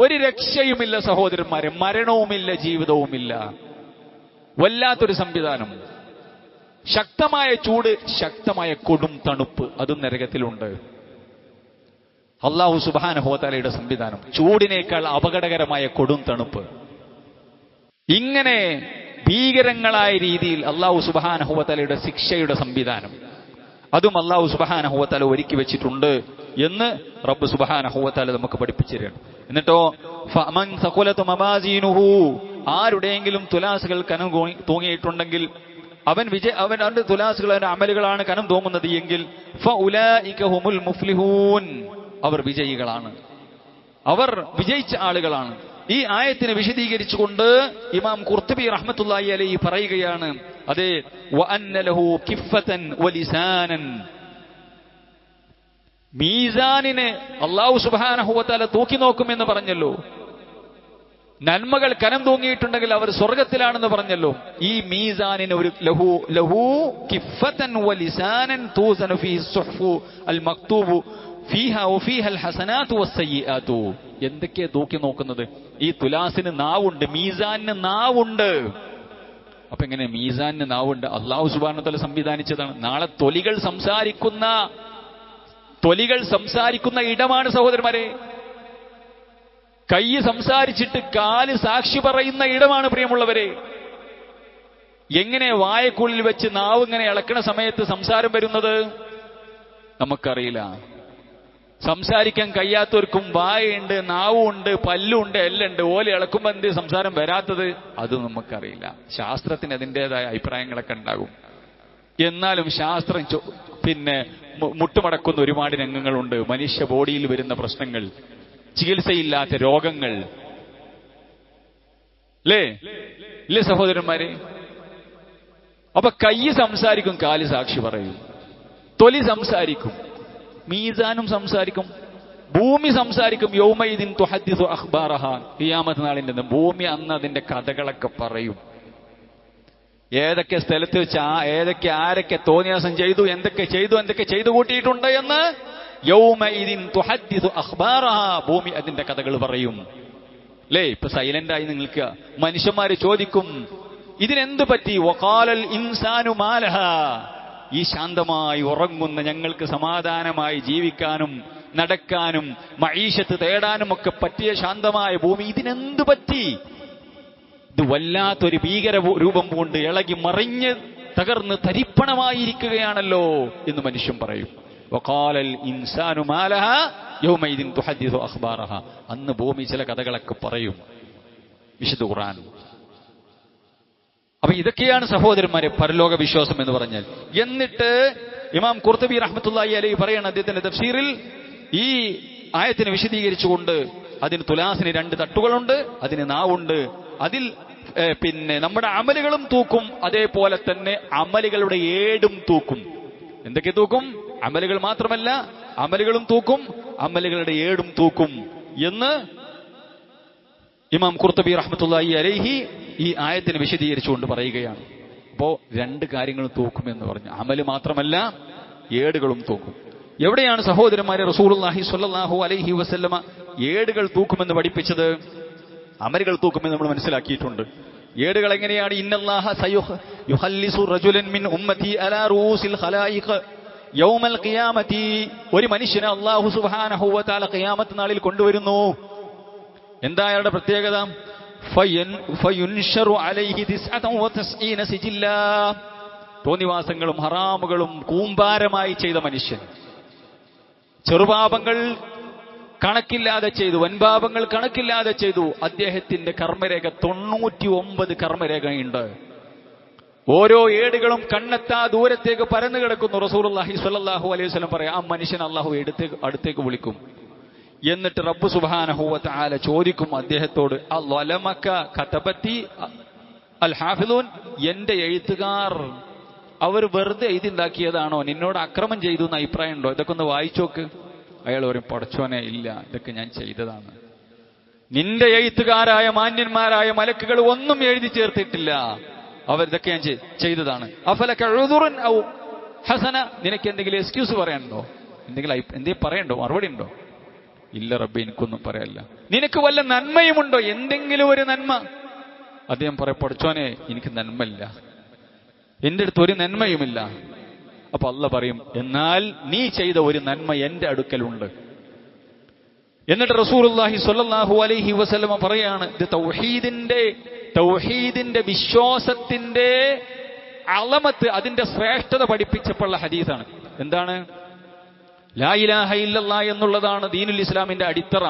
ഒരു രക്ഷയുമില്ല സഹോദരന്മാരെ, മരണവുമില്ല, ജീവിതവുമില്ല. വല്ലാത്തൊരു സംവിധാനം. ശക്തമായ ചൂട്, ശക്തമായ കൊടും തണുപ്പ്, അതും നരകത്തിലുണ്ട്. അല്ലാഹു സുബ്ഹാനഹു വ തആലയുടെ സംവിധാനം. ചൂടിനേക്കാൾ അപകടകരമായ കൊടും തണുപ്പ്. ഇങ്ങനെ ഭീകരങ്ങളായ രീതിയിൽ അല്ലാഹു സുബ്ഹാനഹു വ തആലയുടെ ശിക്ഷയുടെ സംവിധാനം, അതും അല്ലാഹു സുബ്ഹാനഹു വ തആല ഒരുക്കി വെച്ചിട്ടുണ്ട് എന്ന് റബ്ബ് സുബ്ഹാനഹു വ തആല നമുക്ക് പഠിപ്പിച്ചു തരുന്നു. എന്നിട്ടോ ഫമൻ സഖലതു മവാസീനുഹു. ആരുടെയെങ്കിലും തുലാസുകൾ കനം തൂങ്ങിയിട്ടുണ്ടെങ്കിൽ അവന്റെ തുലാസുകൾ, അവന്റെ അമലുകളാണ് കനം തൂങ്ങുന്നത് എങ്കിൽ ഫഉലൈക ഹുമുൽ മുഫ്ലിഹൂൻ, അവർ വിജയികളാണ്, അവർ വിജയിച്ച ആളുകളാണ്. ഈ ആയത്തിനെ വിശദീകരിച്ചുകൊണ്ട് ഇമാം ഖുർത്തുബി റഹ്മത്തുള്ളാഹി അലൈഹി പറയുകയാണ്, അതെ, വഅന്ന ലഹു കിഫ്ഫതൻ വലിസാനൻ, മീസാനിനെ അല്ലാഹു സുബ്ഹാനഹു വ തആല തൂക്കി നോക്കുമെന്ന് പറഞ്ഞല്ലോ. നന്മകൾ കനം തൂങ്ങിയിട്ടുണ്ടെങ്കിൽ അവർ സ്വർഗത്തിലാണെന്ന് പറഞ്ഞല്ലോ. ഈ മീസാനിന് ഒരു ലഹു കിഫ്ഫതൻ വലിസാനൻ തൂസനു ഫീഹി സുഹ്ഫു അൽ മക്തൂബു ഫീഹാ വഫീഹാ അൽ ഹസനാതു വസ്സയ്യിആതു. എന്തൊക്കെയാ തൂക്കി നോക്കുന്നത്? ഈ തുലാസിന് നാവുണ്ട്, മീസാനിന് നാവുണ്ട്. അപ്പൊ എങ്ങനെ മീസാനിന് നാവുണ്ട്? അല്ലാഹു സുബ്ഹാനഹു വ തആല സംവിധാനിച്ചതാണ്. നാളെ തൊലികൾ സംസാരിക്കുന്ന ഇടമാണ് സഹോദരന്മാരെ. കൈ സംസാരിച്ചിട്ട് കാല് സാക്ഷി പറയുന്ന ഇടമാണ് പ്രിയമുള്ളവരെ. എങ്ങനെ വായക്കുള്ളിൽ വെച്ച് നാവ് ഇങ്ങനെ ഇളക്കണ സമയത്ത് സംസാരം വരുന്നത് നമുക്കറിയില്ല. സംസാരിക്കാൻ കഴിയാത്തവർക്കും വായുണ്ട്, നാവുണ്ട്, പല്ലുണ്ട്, എല്ലാം ഉണ്ട്. ഓല ഇളക്കുമ്പോ എന്ത് സംസാരം വരാത്തത് അത് നമുക്കറിയില്ല. ശാസ്ത്രത്തിന് അതിൻ്റെതായ അഭിപ്രായങ്ങളൊക്കെ ഉണ്ടാകും. എന്നാലും ശാസ്ത്രം മുട്ടുമടക്കുന്ന ഒരുപാട് രംഗങ്ങളുണ്ട്. മനുഷ്യ ബോഡിയിൽ വരുന്ന പ്രശ്നങ്ങൾ, ചികിത്സയില്ലാത്ത രോഗങ്ങൾ, ഇല്ലേ സഹോദരന്മാരെ? അപ്പൊ കൈ സംസാരിക്കും, കാല് സാക്ഷി പറയും, തൊലി സംസാരിക്കും, മീസാനും സംസാരിക്കും, ഭൂമി സംസാരിക്കും. യൗമൈദിൻ തുഹദ്ദിസു അഖ്ബാറഹ, ഖിയാമത്ത് നാളിന്റെ ഭൂമി അന്ന് അതിന്റെ കഥകളൊക്കെ പറയും. ഏതൊക്കെ സ്ഥലത്ത് വെച്ച് ഏതൊക്കെ ആരൊക്കെ തോന്നിയാസം ചെയ്തു, എന്തൊക്കെ ചെയ്തു കൂട്ടിയിട്ടുണ്ട് എന്ന് യൗമഇദിൻ തുഹദ്ദിസു അഖ്ബാറഹ, ഭൂമി അതിന്റെ കഥകൾ പറയും. അല്ലേ? ഇപ്പൊ സൈലന്റ് ആയി നിങ്ങൾക്ക് മനുഷ്യന്മാര് ചോദിക്കും, ഇതിനെന്ത് പറ്റി? വഖാലൽ ഇൻസാനു മാലഹ, ഈ ശാന്തമായി ഉറങ്ങുന്ന ഞങ്ങൾക്ക് സമാധാനമായി ജീവിക്കാനും നടക്കാനും മഈശത്ത് തേടാനും ഒക്കെ പറ്റിയ ശാന്തമായ ഭൂമി ഇതിനെന്ത് പറ്റി? ഇത് വല്ലാത്തൊരു ഭീകര രൂപം കൊണ്ട് ഇളകി മറിഞ്ഞ് തകർന്ന് തരിപ്പണമായിരിക്കുകയാണല്ലോ എന്ന് മനുഷ്യൻ പറയും. വഖാലൽ ഇൻസാനു മാലഹ യൗമഇദിൻ തുഹദ്ദിസു അഖ്ബാറഹ, അന്ന് ഭൂമി ചില കഥകളൊക്കെ പറയും. വിശുദ്ധ ഖുർആൻ. അപ്പൊ ഇതൊക്കെയാണ് സഹോദരന്മാരെ പരലോക വിശ്വാസം എന്ന് പറഞ്ഞാൽ. എന്നിട്ട് ഇമാം ഖുർത്തുബി റഹ്മത്തുള്ളാഹി അലൈഹി പറയാണ് അദ്ദേഹത്തിന്റെ തഫ്സീറിൽ, ഈ ആയത്തിനെ വിശദീകരിച്ചുകൊണ്ട്, അതിന് തുലാസിന് 2 തട്ടുകളുണ്ട്, അതിന് നാവുണ്ട്, അതിൽ നമ്മുടെ അമലുകളും തൂക്കും, അതേപോലെ തന്നെ അമലുകളുടെ ഏടും തൂക്കും. എന്തൊക്കെ തൂക്കും? അമലുകൾ മാത്രമല്ല, അമലുകളും തൂക്കും, അമലുകളുടെ ഏടും തൂക്കും എന്ന് ഇമാം ഖുർത്തുബി റഹ്മത്തുള്ളാഹി അലൈഹി ഈ ആയത്തിനെ വിശദീകരിച്ചുകൊണ്ട് പറയുകയാണ്. അപ്പോ 2 കാര്യങ്ങളും തൂക്കും എന്ന് പറഞ്ഞു. അമല് മാത്രമല്ല, ഏടുകളും തൂക്കും. എവിടെയാണ് സഹോദരന്മാരെ റസൂലുള്ളാഹി സ്വല്ലല്ലാഹു അലൈഹി വസല്ലമ ഏടുകൾ തൂക്കുമെന്ന് പഠിപ്പിച്ചത്? അമലുകൾ തൂക്കുമെന്ന് നമ്മൾ മനസ്സിലാക്കിയിട്ടുണ്ട്. ഏടുകൾ എങ്ങനെയാണ്? ഇന്നല്ലാഹ യുഖല്ലിസു റജുലൻ മിൻ ഉമ്മതി അലാ റൂസിൽ ഖലായിഖ് യൗമൽ ഖിയാമത്തി, ഒരു മനുഷ്യനെ അല്ലാഹു സുബ്ഹാനഹു വ തആല ഖിയാമത്ത് നാളിൽ കൊണ്ടുവരുന്നു. എന്താ അയാളുടെ പ്രത്യേകത? ഫയുൻശറു അലൈഹി 99 സിജില്ല, തോന്നിവാസങ്ങളും ഹറാമുകളും കൂമ്പാരമായി ചെയ്ത മനുഷ്യൻ, ചെറുപാപങ്ങൾ കണക്കില്ലാതെ ചെയ്തു, വൻപാപങ്ങൾ കണക്കില്ലാതെ ചെയ്തു. അദ്ദേഹത്തിന്റെ കർമ്മരേഖ 99 കർമ്മരേഖയുണ്ട്. ഓരോ ഏടുകളും കണ്ണെത്താ ദൂരത്തേക്ക് പരന്നു കിടക്കുന്നു. റസൂലുള്ളാഹി സ്വല്ലല്ലാഹു അലൈഹി വസല്ലം പറയാം, ആ മനുഷ്യൻ അല്ലാഹു അടുത്തേക്ക് വിളിക്കും. എന്നിട്ട് റബ്ബ് സുബ്ഹാനഹു വ തആല ചോദിക്കും അദ്ദേഹത്തോട്, അൽവലമക കതബത്തി അൽ ഹാഫിളൂൻ, എന്റെ എഴുത്തുകാർ അവർ വെറുതെ എഴുതിണ്ടാക്കിയതാണോ? നിന്നോട് അക്രമം ചെയ്തു എന്ന് അഭിപ്രായം ഉണ്ടോ? ഇതൊക്കെ ഒന്ന് വായിച്ചോക്ക്. അയാൾ പറയും, പടച്ചോനെ ഇല്ല, ഇതൊക്കെ ഞാൻ ചെയ്തതാണ്. നിന്റെ എഴുത്തുകാരായ മാന്യന്മാരായ മലക്കുകൾ ഒന്നും എഴുതി ചേർത്തിട്ടില്ല, അവരിതൊക്കെ ഞാൻ ചെയ്തതാണ്. അഫലക ഉദുറുൻ ഔ ഹസന, നിനക്ക് എന്തെങ്കിലും എക്സ്ക്യൂസ് പറയാനുണ്ടോ? എന്തെങ്കിലും പറയണ്ടോ? മറുപടി ഉണ്ടോ? ഇല്ല റബ്ബേ, എനിക്കൊന്നും പറയാനില്ല. നിനക്ക് വല്ല നന്മയുമുണ്ടോ? എന്തെങ്കിലും ഒരു നന്മ? അദ്ദേഹം പറയും, പടച്ചോനെ എനിക്ക് നന്മയില്ല, എന്റെ അടുത്ത് ഒരു നന്മയുമില്ല. അപ്പൊ അല്ലാഹ് പറയും, എന്നാൽ നീ ചെയ്ത ഒരു നന്മ എന്റെ അടുക്കലുണ്ട്. എന്നിട്ട് റസൂലുള്ളാഹി സ്വല്ലല്ലാഹു അലൈഹി വസല്ലം പറയാണ്, ഇത് തൗഹീദിന്റെ വിശ്വാസത്തിന്റെ അളമത്ത്, അതിന്റെ ശ്രേഷ്ഠത പഠിപ്പിച്ചപ്പോഴുള്ള ഹദീസാണ്. എന്താണ്? ലാ ഇലാഹ ഇല്ലല്ലാഹ് എന്നുള്ളതാണ് ദീനുൽ ഇസ്ലാമിന്റെ അടിത്തറ.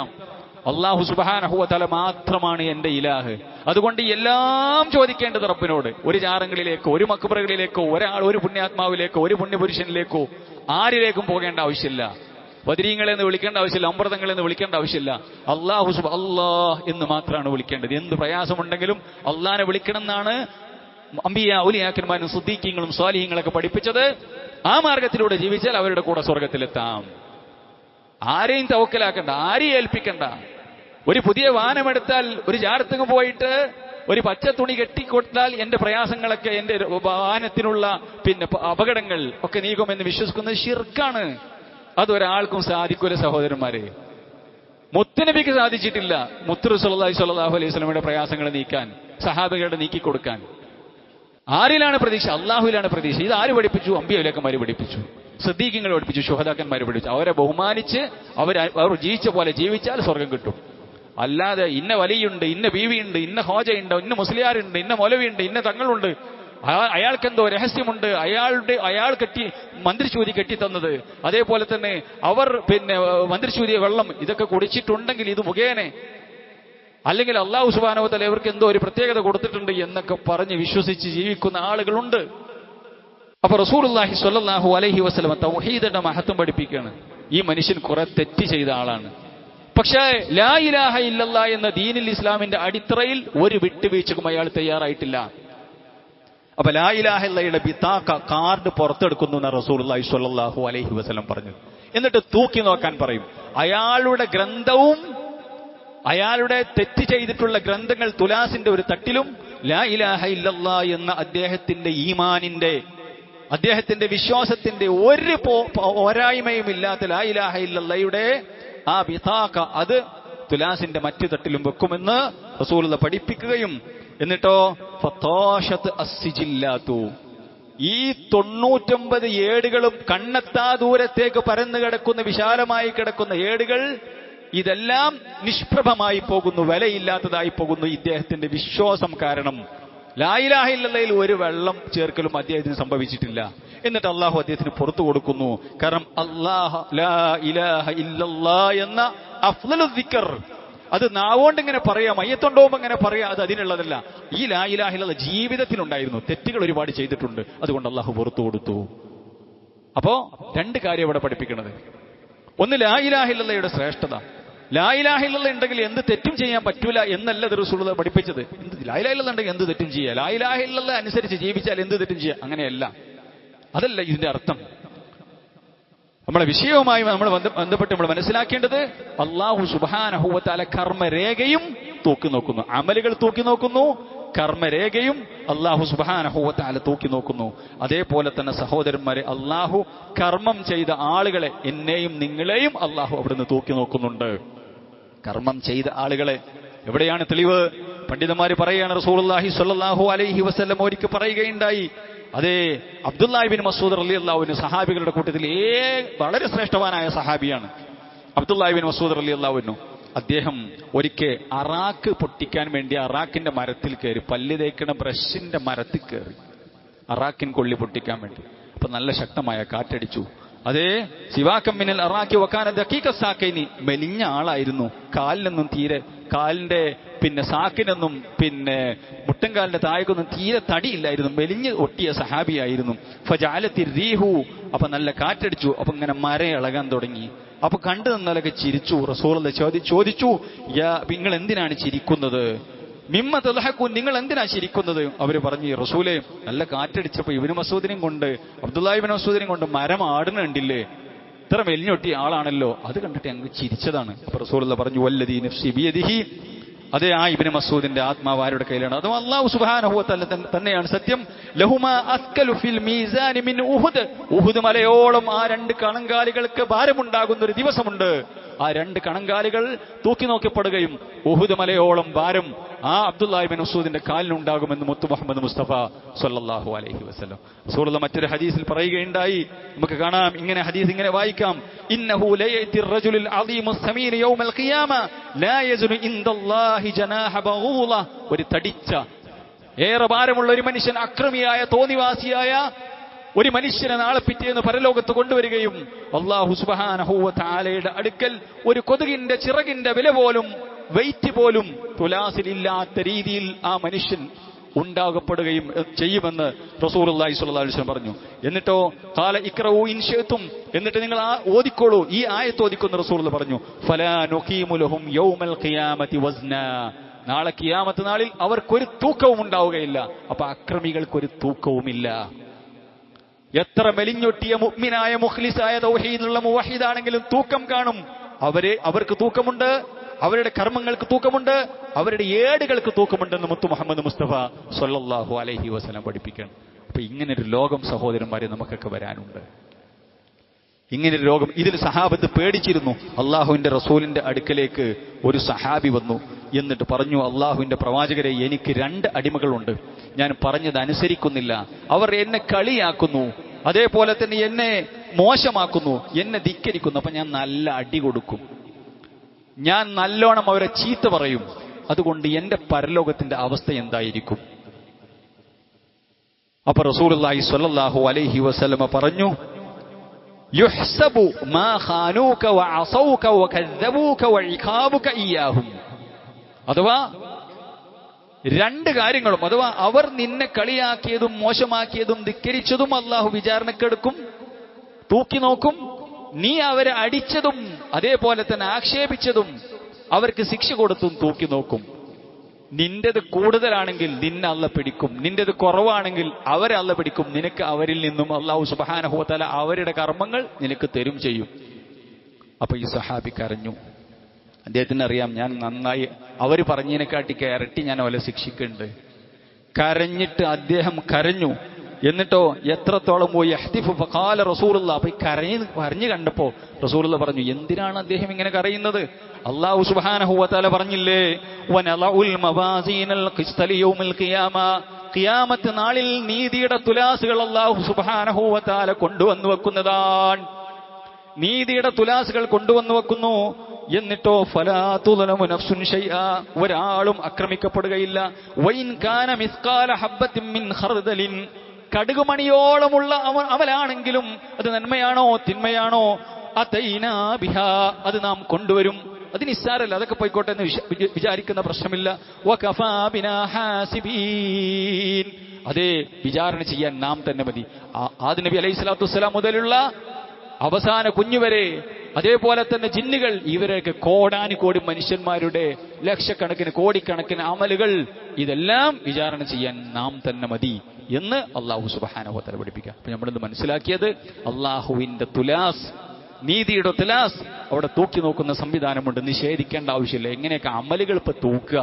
അല്ലാഹു സുബ്ഹാനഹു വ തആല മാത്രമാണ് എന്റെ ഇലാഹ്. അതുകൊണ്ട് എല്ലാം ചോദിക്കേണ്ടത് റബ്ബിനോട്. ഒരു ജാറങ്ങളിലേക്കോ ഒരു മക്ബറകളിലേക്കോ ഒരു പുണ്യാത്മാവിലേക്കോ ഒരു പുണ്യപുരുഷനിലേക്കോ ആരിലേക്കും പോകേണ്ട ആവശ്യമില്ല. ബദരീങ്ങളെന്ന് വിളിക്കേണ്ട ആവശ്യമില്ല, അമൃതങ്ങളെന്ന് വിളിക്കേണ്ട ആവശ്യമില്ല. അല്ലാഹ് എന്ന് മാത്രമാണ് വിളിക്കേണ്ടത്. എന്ത് പ്രയാസമുണ്ടെങ്കിലും അള്ളാഹിനെ വിളിക്കണം എന്നാണ് അംബിയ ഔലിയാക്കന്മാരും സിദ്ദീഖീങ്ങളും സ്വാലിഹീങ്ങളൊക്കെ പഠിപ്പിച്ചത്. ആ മാർഗത്തിലൂടെ ജീവിച്ചാൽ അവരുടെ കൂടെ സ്വർഗത്തിലെത്താം. ആരെയും തവക്കലാക്കണ്ട, ആരെയും ഏൽപ്പിക്കണ്ട. ഒരു പുതിയ വാഹനമെടുത്താൽ ഒരു ജാടത്തേക്ക് പോയിട്ട് ഒരു പച്ച തുണി കെട്ടിക്കൊടുത്താൽ എന്റെ പ്രയാസങ്ങളൊക്കെ, എന്റെ വാഹനത്തിനുള്ള അപകടങ്ങൾ ഒക്കെ നീക്കുമെന്ന് വിശ്വസിക്കുന്നത് ശിർക്കാണ്. അതൊരാൾക്കും സാധിക്കൂല സഹോദരന്മാരെ. മുത്തുനബിക്ക് സാധിച്ചിട്ടില്ല മുത്ത് റസൂലുള്ളാഹി സ്വല്ലല്ലാഹു അലൈഹി വസല്ലമയുടെ പ്രയാസങ്ങൾ നീക്കാൻ, സഹാബികളുടെ നീക്കിക്കൊടുക്കാൻ. ആരിലാണ് പ്രതീക്ഷ? അള്ളാഹുവിലാണ് പ്രതീക്ഷ. ഇത് ആര് പഠിപ്പിച്ചു? അമ്പിയലേക്കന്മാര് പഠിപ്പിച്ചു, സിദ്ദീഖീങ്ങൾ പഠിപ്പിച്ചു, ശുഹദാക്കന്മാര് പഠിപ്പിച്ചു. അവരെ ബഹുമാനിച്ച് അവർ ജീവിച്ച പോലെ ജീവിച്ചാൽ സ്വർഗം കിട്ടും. അല്ലാതെ ഇന്ന വലിയുണ്ട്, ഇന്ന ബീവിയുണ്ട്, ഇന്ന ഹോജയുണ്ട്, ഇന്ന മുസ്ലിയാരുണ്ട്, ഇന്ന മൗലവിയുണ്ട്, ഇന്ന തങ്ങളുണ്ട്, അയാൾക്കെന്തോ രഹസ്യമുണ്ട്, അയാൾ മന്ത്രിച്ചൂതി കെട്ടിത്തന്നത്, അതേപോലെ തന്നെ അവർ മന്ത്രിച്ചൂതിയ വെള്ളം ഇതൊക്കെ കുടിച്ചിട്ടുണ്ടെങ്കിൽ ഇത് മുഖേന, അല്ലെങ്കിൽ അല്ലാഹു സുബ്ഹാനഹു വ തആല ഇവർക്ക് എന്തോ ഒരു പ്രത്യേകത കൊടുത്തിട്ടുണ്ട് എന്നൊക്കെ പറഞ്ഞ് വിശ്വസിച്ച് ജീവിക്കുന്ന ആളുകളുണ്ട്. അപ്പൊ റസൂലുള്ളാഹി സ്വല്ലല്ലാഹു അലൈഹി വസല്ലം തൗഹീദിന്റെ മഹത്വം പഠിപ്പിക്കുകയാണ്. ഈ മനുഷ്യൻ കുറെ തെറ്റ് ചെയ്ത ആളാണ്. പക്ഷേ ലാ ഇലാഹ ഇല്ലല്ലാഹ് എന്ന ദീനുൽ ഇസ്ലാമിന്റെ അടിത്തറയിൽ ഒരു വിട്ടുവീഴ്ചക്കും അയാൾ തയ്യാറായിട്ടില്ല. അപ്പൊ ലാ ഇലാഹ ഇല്ലയുടെ ബിതാഖ കാർഡ് പുറത്തെടുക്കുന്നു എന്ന് റസൂലുള്ളാഹി സ്വല്ലല്ലാഹു അലൈഹി വസല്ലം പറഞ്ഞു. എന്നിട്ട് തൂക്കി നോക്കാൻ പറയും. അയാളുടെ ഗ്രന്ഥവും അയാളുടെ തെറ്റ് ചെയ്തിട്ടുള്ള ഗ്രന്ഥങ്ങൾ തുലാസിന്റെ ഒരു തട്ടിലും ലാ ഇലാഹ ഇല്ലല്ലാഹ് എന്ന അദ്ദേഹത്തിന്റെ ഈമാനിന്റെ, അദ്ദേഹത്തിന്റെ വിശ്വാസത്തിന്റെ ഒരു പോരായ്മയും ഇല്ലാത്ത ലാ ഇലാഹ ഇല്ലല്ലാഹയുടെ ആ ബിതാഖ അത് തുലാസിന്റെ മറ്റു തട്ടിലും വെക്കുമെന്ന് റസൂലുള്ളാഹി പഠിപ്പിക്കുകയും, എന്നിട്ടോ ഫതാശത് അസ്സിജില്ലാത്തു, ഈ 99 ഏടുകളും കണ്ണെത്താ ദൂരത്തേക്ക് പരന്നു കിടക്കുന്ന, വിശാലമായി കിടക്കുന്ന ഏടുകൾ, ഇതെല്ലാം നിഷ്പ്രഭമായി പോകുന്നു, വിലയില്ലാത്തതായി പോകുന്നു ഇദ്ദേഹത്തിന്റെ വിശ്വാസം കാരണം. ലാ ഇലാഹ ഇല്ലല്ലാഹയിൽ ഒരു വെള്ളം ചേർക്കലും അദ്ദേഹത്തിന് സംഭവിച്ചിട്ടില്ല. എന്നിട്ട് അള്ളാഹു അദ്ദേഹത്തിന് പുറത്തു കൊടുക്കുന്നു. കാരണം അല്ലാഹ് ലാ ഇലാഹ ഇല്ലല്ലാഹ് എന്ന അഫ്ളലു ദിക്ർ, അത് നാവോണ്ട് ഇങ്ങനെ പറയാം, മയ്യത്തുണ്ടോമ്പോ ഇങ്ങനെ പറയാം, അത് അതിനുള്ളതല്ല. ഈ ലാ ഇലാഹ ഇല്ലല്ലാഹ് ജീവിതത്തിലുണ്ടായിരുന്നു, തെറ്റുകൾ ഒരുപാട് ചെയ്തിട്ടുണ്ട്, അതുകൊണ്ട് അള്ളാഹു പുറത്തു കൊടുത്തു. അപ്പോ രണ്ട് കാര്യം ഇവിടെ പഠിപ്പിക്കുന്നത്. ഒന്ന്, ലാ ഇലാഹ ഇല്ലല്ലാഹയുടെ ശ്രേഷ്ഠത. ലാ ഇലാഹ ഇല്ലല്ലാഹ് ഉണ്ടെങ്കിൽ എന്ത് തെറ്റും ചെയ്യാൻ പറ്റൂല എന്നല്ല റസൂലുള്ളാഹി പഠിപ്പിച്ചത്. ലാ ഇലാഹ ഇല്ലല്ലാഹ് ഉണ്ടെങ്കിൽ എന്ത് തെറ്റും ചെയ്യാം, ലാ ഇലാഹ ഇല്ലല്ലാഹ് അനുസരിച്ച് ജീവിച്ചാൽ എന്ത് തെറ്റും ചെയ്യാം, അങ്ങനെയല്ല. അതല്ല ഇതിന്റെ അർത്ഥം. നമ്മളെ വിഷയവുമായി നമ്മൾ ബന്ധപ്പെട്ട് നമ്മൾ മനസ്സിലാക്കേണ്ടത്, അല്ലാഹു സുബ്ഹാനഹു വ തആല കർമ്മരേഖയും തൂക്കി നോക്കുന്നു, അമലുകൾ തൂക്കി നോക്കുന്നു, കർമ്മരേഖയും അല്ലാഹു സുബ്ഹാനഹു വ തആല തൂക്കി നോക്കുന്നു. അതേപോലെ തന്നെ സഹോദരന്മാരെ, അല്ലാഹു കർമ്മം ചെയ്ത ആളുകളെ, എന്നെയും നിങ്ങളെയും അല്ലാഹു അവിടുന്ന് തൂക്കി നോക്കുന്നുണ്ട്. കർമ്മം ചെയ്ത ആളുകളെ എവിടെയാണ് തെളിവ്? പണ്ഡിതന്മാര് പറയുകയാണ്, റസൂലുള്ളാഹി സ്വല്ലല്ലാഹു അലൈഹി വസല്ലം ഒരിക്കൽ പറയുകയുണ്ടായി, അതേ അബ്ദുല്ലാഹി ഇബ്നു മസ്ഊദ് റളിയല്ലാഹു അൻഹു സഹാബികളുടെ കൂട്ടത്തിൽ വളരെ ശ്രേഷ്ഠവാനായ സഹാബിയാണ് അബ്ദുല്ലാഹി ഇബ്നു മസ്ഊദ് റളിയല്ലാഹു അൻഹു. അദ്ദേഹം ഒരിക്കൽ അറാക്ക് പൊട്ടിക്കാൻ വേണ്ടി അറാക്കിന്റെ മരത്തിൽ കയറി, പല്ല് തേക്കണ ബ്രഷിന്റെ മരത്തിൽ കയറി അറാക്കിൻ കൊള്ളി പൊട്ടിക്കാൻ വേണ്ടി. അപ്പൊ നല്ല ശക്തമായ കാറ്റടിച്ചു. അതേ സിവാകം മിനൽ അറാക്കി വകാന ദഖീഖ സാക്കൈനി, മെലിഞ്ഞ ആളായിരുന്നു, കാലിനൊന്നും തീരെ, കാലിന്റെ സാക്കിനൊന്നും മുട്ടൻകാലിന്റെ താഴേക്കൊന്നും തീരെ തടിയില്ലായിരുന്നു, മെലിഞ്ഞ് ഒട്ടിയ സഹാബിയായിരുന്നു. ഫജഅലത്തി റീഹു, അപ്പൊ നല്ല കാറ്റടിച്ചു. അപ്പൊ ഇങ്ങനെ മരം ഇളകാൻ തുടങ്ങി. അപ്പൊ കണ്ടു നിന്നാലൊക്കെ ചിരിച്ചു. റസൂലുള്ളാഹി ചോദിച്ചു, നിങ്ങൾ എന്തിനാണ് ചിരിക്കുന്നത്? മിമ്മ തദ്ഹഖൂൻ, നിങ്ങൾ എന്തിനാ ചിരിക്കുന്നത്? അവര് പറഞ്ഞു, റസൂലേ, നല്ല കാറ്റടിച്ചപ്പോ ഇബ്നു മസ്ഊദിനെയും കൊണ്ട്, അബ്ദുല്ലാഹി ഇബ്നു മസ്ഊദിനെയും കൊണ്ട് മരം ആടുന്നുണ്ടില്ലേ, ഇത്ര മെലിഞ്ഞൊട്ടിയ ആളാണല്ലോ, അത് കണ്ടിട്ട് ഞങ്ങൾ ചിരിച്ചതാണ്. അപ്പൊ റസൂലുള്ളാഹി പറഞ്ഞു, വല്ലദീ നഫ്സി ബിയദിഹി, അതേ ആ ഇബ്നു മസ്ഊദിന്റെ ആത്മാവ് ആരുടെ കയ്യിലാണ്? അതും അല്ലാഹു സുബ്ഹാനഹു വ തആല തന്നെയാണ് സത്യം. ലഹുമാ അസ്കലു ഫിൽ മീസാനി മിൻ ഉഹുദ്, ഉഹുദ് മലയോളം ആ രണ്ട് കണങ്കാലികൾക്ക് ഭാരമുണ്ടാകുന്ന ഒരു ദിവസമുണ്ട്. ആ രണ്ട് കണങ്കാലികൾ തൂക്കി നോക്കപ്പെടുകയും ഉഹുദ് മലയോളം ഭാരം ആ അബ്ദുല്ലാഹി ഇബ്നു മസ്ഊദിന്റെ കാലിനുണ്ടാകുമെന്ന് മുത്തു മുഹമ്മദ് മുസ്തഫ സ്വല്ലല്ലാഹു അലൈഹി വസല്ലം റസൂലുള്ളാഹി മറ്റൊരു ഹദീസിൽ പറയുകയുണ്ടായി. നമുക്ക് കാണാം, ഇങ്ങനെ ഹദീസ് ഇങ്ങനെ വായിക്കാം, ഇന്നഹു ലയതിർ റജുലുൽ അദീമു സമീന യൗമൽ ഖിയാമ ലാ യസ്നു ഇൻദല്ലാഹി ജനാഹ ബഗൂല, ഒരു തടിച്ച ഏറെ ഭാരമുള്ള ഒരു മനുഷ്യൻ, അക്രമിയായ തോന്നിവാസിയായ ഒരു മനുഷ്യനെ നാളെ പിറ്റേന്ന് പരലോകത്ത് കൊണ്ടുവരികയും അല്ലാഹു സുബ്ഹാനഹു വ തആലയുടെ അടുക്കൽ ഒരു കൊതുകിന്റെ ചിറകിന്റെ വില പോലും വെയിറ്റ് പോലും തുലാസിലില്ലാത്ത രീതിയിൽ ആ മനുഷ്യൻ ഉണ്ടാകപ്പെടുകയും ചെയ്യുമെന്ന് റസൂലുള്ളാഹി സ്വല്ലല്ലാഹു അലൈഹി വസല്ലം പറഞ്ഞു. എന്നിട്ടോ ഖാല ഇഖ്റഊ ഇൻ ശിഅ്തും, എന്നിട്ട് നിങ്ങൾ ഓതിക്കോളൂ, ഈ ആയത്ത് ഓതിക്കുന്ന റസൂലുള്ളാഹി പറഞ്ഞു, ഫലാ നുഖീമു ലഹും യൗമൽ ഖിയാമത്തി വസ്നാ, നാളെ ഖിയാമത്ത് നാളിൽ അവർക്കൊരു തൂക്കവും ഉണ്ടാവുകയില്ല. അപ്പൊ അക്രമികൾക്കൊരു തൂക്കവുമില്ല. എത്ര മെലിഞ്ഞൊട്ടിയ മുഅ്മിനായ മുഖ്ലിസായ തൗഹീദുള്ള മുവഹിദാണെങ്കിലും തൂക്കം കാണും. അവർക്ക് തൂക്കമുണ്ട്, അവരുടെ കർമ്മങ്ങൾക്ക് തൂക്കമുണ്ട്, അവരുടെ ഏടുകൾക്ക് തൂക്കമുണ്ടെന്ന് മുത്തു മുഹമ്മദ് മുസ്തഫ സ്വല്ലല്ലാഹു അലൈഹി വസല്ലം പഠിപ്പിക്കണം. അപ്പൊ ഇങ്ങനൊരു ലോകം സഹോദരന്മാരെ നമുക്കൊക്കെ വരാനുണ്ട്. ഇങ്ങനൊരു ലോകം. ഇതിൽ സഹാബത്ത് പേടിച്ചിരുന്നു. അള്ളാഹുവിന്റെ റസൂലിന്റെ അടുക്കലേക്ക് ഒരു സഹാബി വന്നു, എന്നിട്ട് പറഞ്ഞു, അള്ളാഹുവിന്റെ പ്രവാചകരെ, എനിക്ക് 2 അടിമകളുണ്ട്, ഞാൻ പറഞ്ഞത് അനുസരിക്കുന്നില്ല, അവർ എന്നെ കളിയാക്കുന്നു, അതേപോലെ തന്നെ എന്നെ മോശമാക്കുന്നു, എന്നെ ധിക്കരിക്കുന്നു. അപ്പൊ ഞാൻ നല്ല അടി കൊടുക്കും, ഞാൻ നല്ലോണം അവരെ ചീത്ത പറയും. അതുകൊണ്ട് എന്റെ പരലോകത്തിന്റെ അവസ്ഥ എന്തായിരിക്കും? അപ്പൊ റസൂലുള്ളാഹി സ്വല്ലല്ലാഹു അലൈഹി വസല്ലമ പറഞ്ഞു, യുഹ്സബു മാ ഖാനൂക വഅസൗക വകദ്ദബൂക വഇഖാബുക ഇയ്യാഹും. അഥവാ 2 കാര്യങ്ങളും, അഥവാ അവർ നിന്നെ കളിയാക്കിയതും മോശമാക്കിയതും ധിക്കരിച്ചതും അള്ളാഹു വിചാരണക്കെടുക്കും, തൂക്കി നോക്കും. നീ അവരെ അടിച്ചതും അതേപോലെ തന്നെ ആക്ഷേപിച്ചതും അവർക്ക് ശിക്ഷ കൊടുത്തും തൂക്കി നോക്കും. നിന്റേത് കൂടുതലാണെങ്കിൽ നിന്നെ അള്ള പിടിക്കും, നിന്റേത് കുറവാണെങ്കിൽ അവരെ അള്ള പിടിക്കും. നിനക്ക് അവരിൽ നിന്നും അല്ലാഹു സുബ്ഹാനഹു വ തആല അവരുടെ കർമ്മങ്ങൾ നിനക്ക് തരും ചെയ്യും. അപ്പൊ ഈ സഹാബി കരഞ്ഞു. അദ്ദേഹത്തിന് അറിയാം, ഞാൻ നന്നായി അവർ പറഞ്ഞതിനെക്കാട്ടിക്ക് ഇരട്ടി ഞാൻ അവരെ ശിക്ഷിക്കുന്നുണ്ട്. കരഞ്ഞിട്ട് അദ്ദേഹം കരഞ്ഞു. എന്നിട്ടോ എത്രത്തോളം പോയി യഹ്തിഫു ഫഖാല റസൂലുള്ളാഹി. അപ്പൊ ഈ കരഞ്ഞു കണ്ടപ്പോ റസൂലുള്ളാഹി പറഞ്ഞു, എന്തിനാണ് അദ്ദേഹം ഇങ്ങനെ കരയുന്നത്? അല്ലാഹു സുബ്ഹാനഹു വ തആല പറഞ്ഞില്ലേ, വനലഉൽ മവാസീനൽ ഖിസ്ത ലിയൗമിൽ ഖിയാമ, ഖിയാമത്ത് നാളിൽ നീതിയുടെ തുലാസുകൾ അല്ലാഹു സുബ്ഹാനഹു വ തആല കൊണ്ടുവന്നു വെക്കുന്നതാണ്. നീതിയുടെ തുലാസുകൾ കൊണ്ടുവന്നു വെക്കുന്നു. എന്നിട്ടോ ഫലാ തുളമു നഫ്സുൻ ഷൈആ, ഒരാളും ആക്രമിക്കപ്പെടുകയില്ല. വൈൻ കാന മിസ്കാല ഹബ്ബത്തിൻ മിൻ ഖർദലിൻ, കടുകുമണിയോളമുള്ള അമലാണെങ്കിലും അത് നന്മയാണോ തിന്മയാണോ, അതൈനാ ബിഹാ, അത് നാം കൊണ്ടുവരും. അത് നിസ്സാരല്ല, അതൊക്കെ പോയിക്കോട്ടെ എന്ന് വിചാരിക്കുന്ന പ്രശ്നമില്ല. വകഫാ ബിനാ ഹാസിബീൻ, അതേ വിചാരണ ചെയ്യാൻ നാം തന്നെ മതി. ആദം നബി അലൈഹി സ്വലാത്തു വസ്സലാം മുതലുള്ള അവസാന കുഞ്ഞുവരെ, അതേപോലെ തന്നെ ജിന്നുകൾ, ഇവരൊക്കെ കോടാനുകോടി മനുഷ്യന്മാരുടെ ലക്ഷക്കണക്കിന് കോടിക്കണക്കിന് അമലുകൾ, ഇതെല്ലാം വിചാരണ ചെയ്യാൻ നാം തന്നെ മതി എന്ന് അല്ലാഹു സുബ്ഹാനഹു വ തആല പഠിപ്പിക്കുക. അപ്പൊ നമ്മളിന്ന് മനസ്സിലാക്കിയത്, അള്ളാഹുവിന്റെ തുലാസ്, നീതിയുടെ തുലാസ് അവിടെ തൂക്കി നോക്കുന്ന സംവിധാനമുണ്ട്. നിഷേധിക്കേണ്ട ആവശ്യമില്ല. എങ്ങനെയൊക്കെ അമലുകൾ ഇപ്പൊ തൂക്കുക,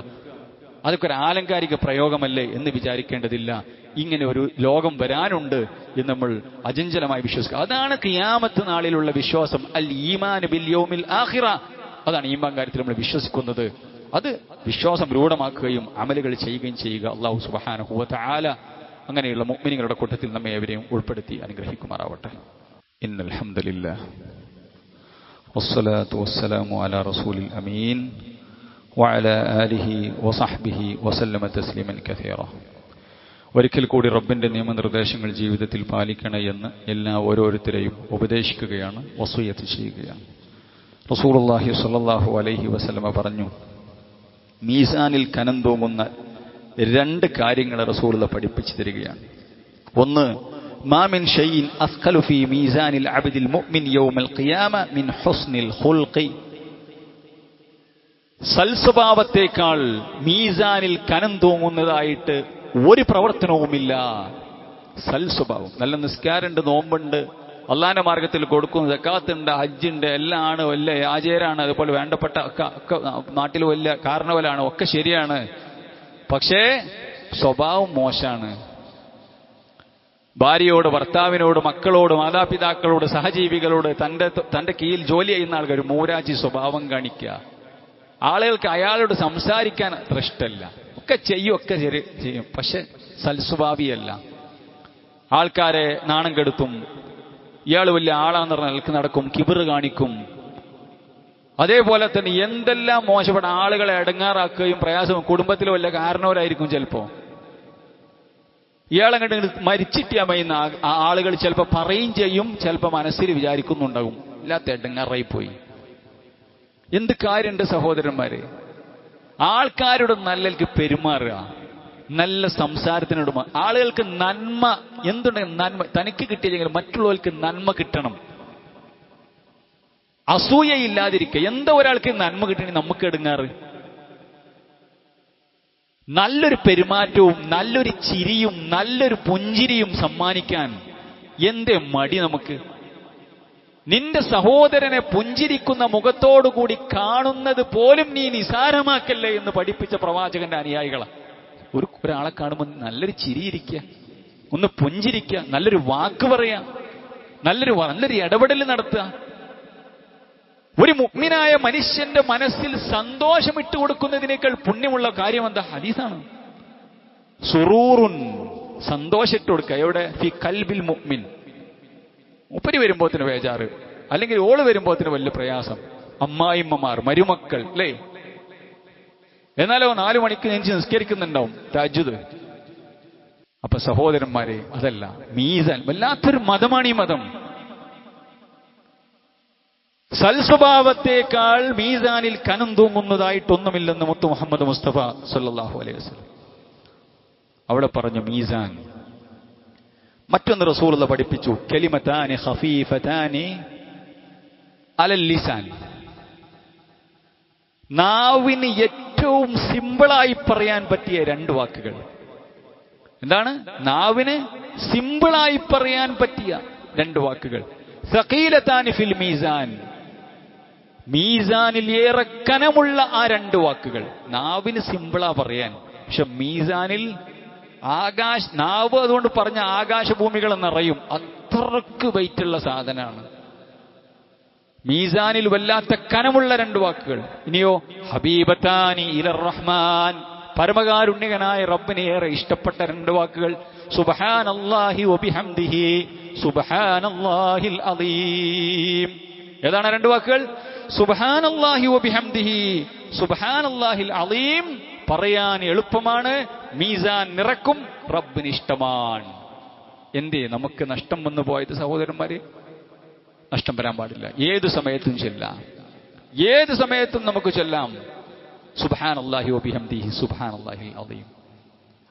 അതൊക്കെ ഒരു ആലങ്കാരിക പ്രയോഗമല്ലേ എന്ന് വിചാരിക്കേണ്ടതില്ല. ഇങ്ങനെ ഒരു ലോകം വരാനുണ്ട് എന്ന് നമ്മൾ അചഞ്ചലമായി വിശ്വസിക്കുക. അതാണ് ഖിയാമത്ത് നാളിലുള്ള വിശ്വാസം. അൽ ഈമാൻ ബിൽ യൗമിൽ ആഖിറ, അതാണ് ഈമാൻ കാര്യത്തിൽ നമ്മൾ വിശ്വസിക്കുന്നത്. അത് വിശ്വാസം രൂഢമാക്കുകയും അമലുകൾ ചെയ്യുകയും ചെയ്യുക. അല്ലാഹു സുബ്ഹാനഹു വ തആല അങ്ങനെയുള്ള മുഅ്മിനീങ്ങളുടെ കൂട്ടത്തിൽ നമ്മെ ഏവരെയും ഉൾപ്പെടുത്തി അനുഗ്രഹിക്കുമാറാവട്ടെ. ഇന്നൽ ഹംദുലില്ലാഹ് വസ്സലാത്തു വസ്സലാമു അലാ റസൂലിൽ അമീൻ വഅലാ ആലിഹി വസഹ്ബിഹി വസല്ലമ തസ്ലീമൻ കസീറ. ഒരിക്കൽ കൂടി റബ്ബിന്റെ നിയമനിർദ്ദേശങ്ങൾ ജീവിതത്തിൽ പാലിക്കണേ എന്ന് എല്ലാ ഓരോരുത്തരെയും ഉപദേശിക്കുകയാണ്, വസിയ്യത്ത് ചെയ്യുകയാണ്. റസൂലുള്ളാഹി സ്വല്ലല്ലാഹു അലൈഹി വസല്ലമ പറഞ്ഞു, മീസാനിൽ കനം തൂങ്ങുന്ന 2 കാര്യങ്ങൾ റസൂലുള്ളാഹി പഠിപ്പിച്ചു തരികയാണ്. ഒന്ന്, മാ മിൻ ഷൈഇൻ അസ്ഖലു ഫീ മീസാനിൽ അബ്ദിൽ മുഅ്മിൻ യൗമൽ ഖിയാമ മിൻ ഹുസ്നിൽ ഖുൽഖി, സൽസ്വഭാവത്തേക്കാൾ മീസാനിൽ കനം തൂങ്ങുന്നതായിട്ട് ഒരു പ്രവർത്തനവുമില്ല. സൽസ്വഭാവം, നല്ല നിസ്കാരമുണ്ട്, നോമ്പുണ്ട്, അള്ളാന്റെ മാർഗത്തിൽ കൊടുക്കും, സക്കാത്തുണ്ട്, ഹജ്ജുണ്ട്, എല്ലാം ആണ്, വലിയ ആചാരാണ്, അതുപോലെ വേണ്ടപ്പെട്ട ഒക്കെ നാട്ടിൽ വലിയ കാരണവലാണ്, ഒക്കെ ശരിയാണ്. പക്ഷേ സ്വഭാവം മോശമാണ്. ഭാര്യയോട്, ഭർത്താവിനോട്, മക്കളോട്, മാതാപിതാക്കളോട്, സഹജീവികളോട്, തന്റെ കീഴിൽ ജോലി ചെയ്യുന്ന ആൾക്കാർ മൂരാജി സ്വഭാവം കാണിക്കുക. ആളുകൾക്ക് അയാളോട് സംസാരിക്കാൻ അത്ര ഇഷ്ടമല്ല. ഒക്കെ ചെയ്യും, ഒക്കെ ചെയ്യും, പക്ഷെ സൽസ്വഭാവിയല്ല. ആൾക്കാരെ നാണം കെടുത്തും, ഇയാൾ വലിയ ആളാന്ന് പറഞ്ഞ നിലക്ക് നടക്കും, കിബിറ് കാണിക്കും. അതേപോലെ തന്നെ എന്തെല്ലാം മോശപ്പെട്ട ആളുകളെ ഇടങ്ങാറാക്കുകയും പ്രയാസവും, കുടുംബത്തിലെ വല്ല കാരണവരായിരിക്കും ചിലപ്പോ. ഇയാളങ്ങോട്ട് മരിച്ചിട്ടാ മൈന്ന ആളുകൾ ചിലപ്പോൾ പറയും ചെയ്യും, ചിലപ്പോൾ മനസ്സിൽ വിചാരിക്കുന്നുണ്ടാകും ഇല്ലാത്ത എടങ്ങാറായി പോയി. എന്ത് കാര്യമുണ്ട് സഹോദരന്മാരെ? ആൾക്കാരോട് നല്ലക്ക് പെരുമാറുക, നല്ല സംസാരത്തിനോട് ആളുകൾക്ക് നന്മ എന്തുണ്ടെങ്കിൽ നന്മ തനിക്ക് കിട്ടിയില്ലെങ്കിൽ മറ്റുള്ളവർക്ക് നന്മ കിട്ടണം. അസൂയയില്ലാതിരിക്കുക. എന്താ ഒരാൾക്ക് നന്മ കിട്ടണമെങ്കിൽ നമുക്ക് എടുങ്ങാറ്? നല്ലൊരു പെരുമാറ്റവും നല്ലൊരു ചിരിയും നല്ലൊരു പുഞ്ചിരിയും സമ്മാനിക്കാൻ എന്തേ മടി നമുക്ക്? നിന്റെ സഹോദരനെ പുഞ്ചിരിക്കുന്ന മുഖത്തോടുകൂടി കാണുന്നത് പോലും നീ നിസാരമാക്കല്ലേ എന്ന് പഠിപ്പിച്ച പ്രവാചകന്റെ അനുയായികളാണ്. ഒരാളെ കാണുമ്പോൾ നല്ലൊരു ചിരിയിരിക്കുക, ഒന്ന് പുഞ്ചിരിക്കുക, നല്ലൊരു വാക്ക് പറയാ, നല്ലൊരു ഇടപെടൽ നടത്തുക. ഒരു മുഅ്മിനായ മനുഷ്യന്റെ മനസ്സിൽ സന്തോഷം ഇട്ട് കൊടുക്കുന്നതിനേക്കാൾ പുണ്യമുള്ള കാര്യം എന്താ? ഹദീസാണ്. സുറൂറുൻ, സന്തോഷം ഇട്ട് കൊടുക്കുക. എവിടെ? ഫി കൽബിൽ മുഅ്മിൻ. മുപ്പരി വരുമ്പോത്തിന് ബേജാറ്, അല്ലെങ്കിൽ ഓള് വരുമ്പോത്തിന് വലിയ പ്രയാസം. അമ്മായിമ്മമാർ, മരുമക്കൾ, അല്ലേ? എന്നാലോ 4 മണിക്ക് നെഞ്ച് നിസ്കരിക്കുന്നുണ്ടാവും തഹജ്ജുദ്. അപ്പൊ സഹോദരന്മാരെ, അതല്ല മീസാൻ. വല്ലാത്തൊരു മതമാണ് ഈ മതം. സൽസ്വഭാവത്തേക്കാൾ മീസാനിൽ കനം തൂങ്ങുന്നതായിട്ടൊന്നുമില്ലെന്ന് മുത്തു മുഹമ്മദ് മുസ്തഫ സല്ലല്ലാഹു അലൈഹി വസല്ലം അവിടെ പറഞ്ഞു മീസാൻ. മറ്റൊന്ന് റസൂലുള്ള പഠിപ്പിച്ചു, കലിമതാനി ഖഫീഫതാനി അലൽ ലിസാൻ. നാവിന് ഏറ്റവും സിമ്പിളായി പറയാൻ പറ്റിയ 2 വാക്കുകൾ. എന്താണ്? നാവിന് സിമ്പിളായി പറയാൻ പറ്റിയ 2 വാക്കുകൾ. സഖീലതാനി ഫിൽ മീസാൻ. മീസാനിൽ ഏറെ കനമുള്ള ആ 2 വാക്കുകൾ. നാവിന് സിമ്പിളാ പറയാൻ, പക്ഷെ മീസാനിൽ നാവ് അതുകൊണ്ട് പറഞ്ഞ ആകാശഭൂമികൾ എന്നറിയും. അത്രക്ക് വെയിറ്റുള്ള സാധനമാണ്. മീസാനിൽ വല്ലാത്ത കനമുള്ള 2 വാക്കുകൾ. ഇനിയോ ഹബീബത്താനി ഇലർ റഹ്മാൻ. പരമകാരുണ്യകനായ റബ്ബിനെ ഏറെ ഇഷ്ടപ്പെട്ട 2 വാക്കുകൾ. സുബ്ഹാനല്ലാഹി വബിഹംദിഹി സുബ്ഹാനല്ലാഹിൽ അദീം. ഏതാണ് 2 വാക്കുകൾ? സുബ്ഹാനല്ലാഹി വബിഹംദിഹി സുബ്ഹാനല്ലാഹിൽ അദീം. പറയാൻ എളുപ്പമാണ്, മീസാൻ നിറക്കും, റബ്ബിന് ഇഷ്ടമാണ്. എന്തേ നമുക്ക് നഷ്ടം വന്നു പോയത് സഹോദരന്മാരെ? നഷ്ടം വരാൻ പാടില്ല. ഏത് സമയത്തും ചൊല്ലാം, ഏത് സമയത്തും നമുക്ക് ചൊല്ലാം സുബ്ഹാനല്ലാഹി വബിഹംദിഹി സുബ്ഹാനല്ലാഹിൽ അദീം.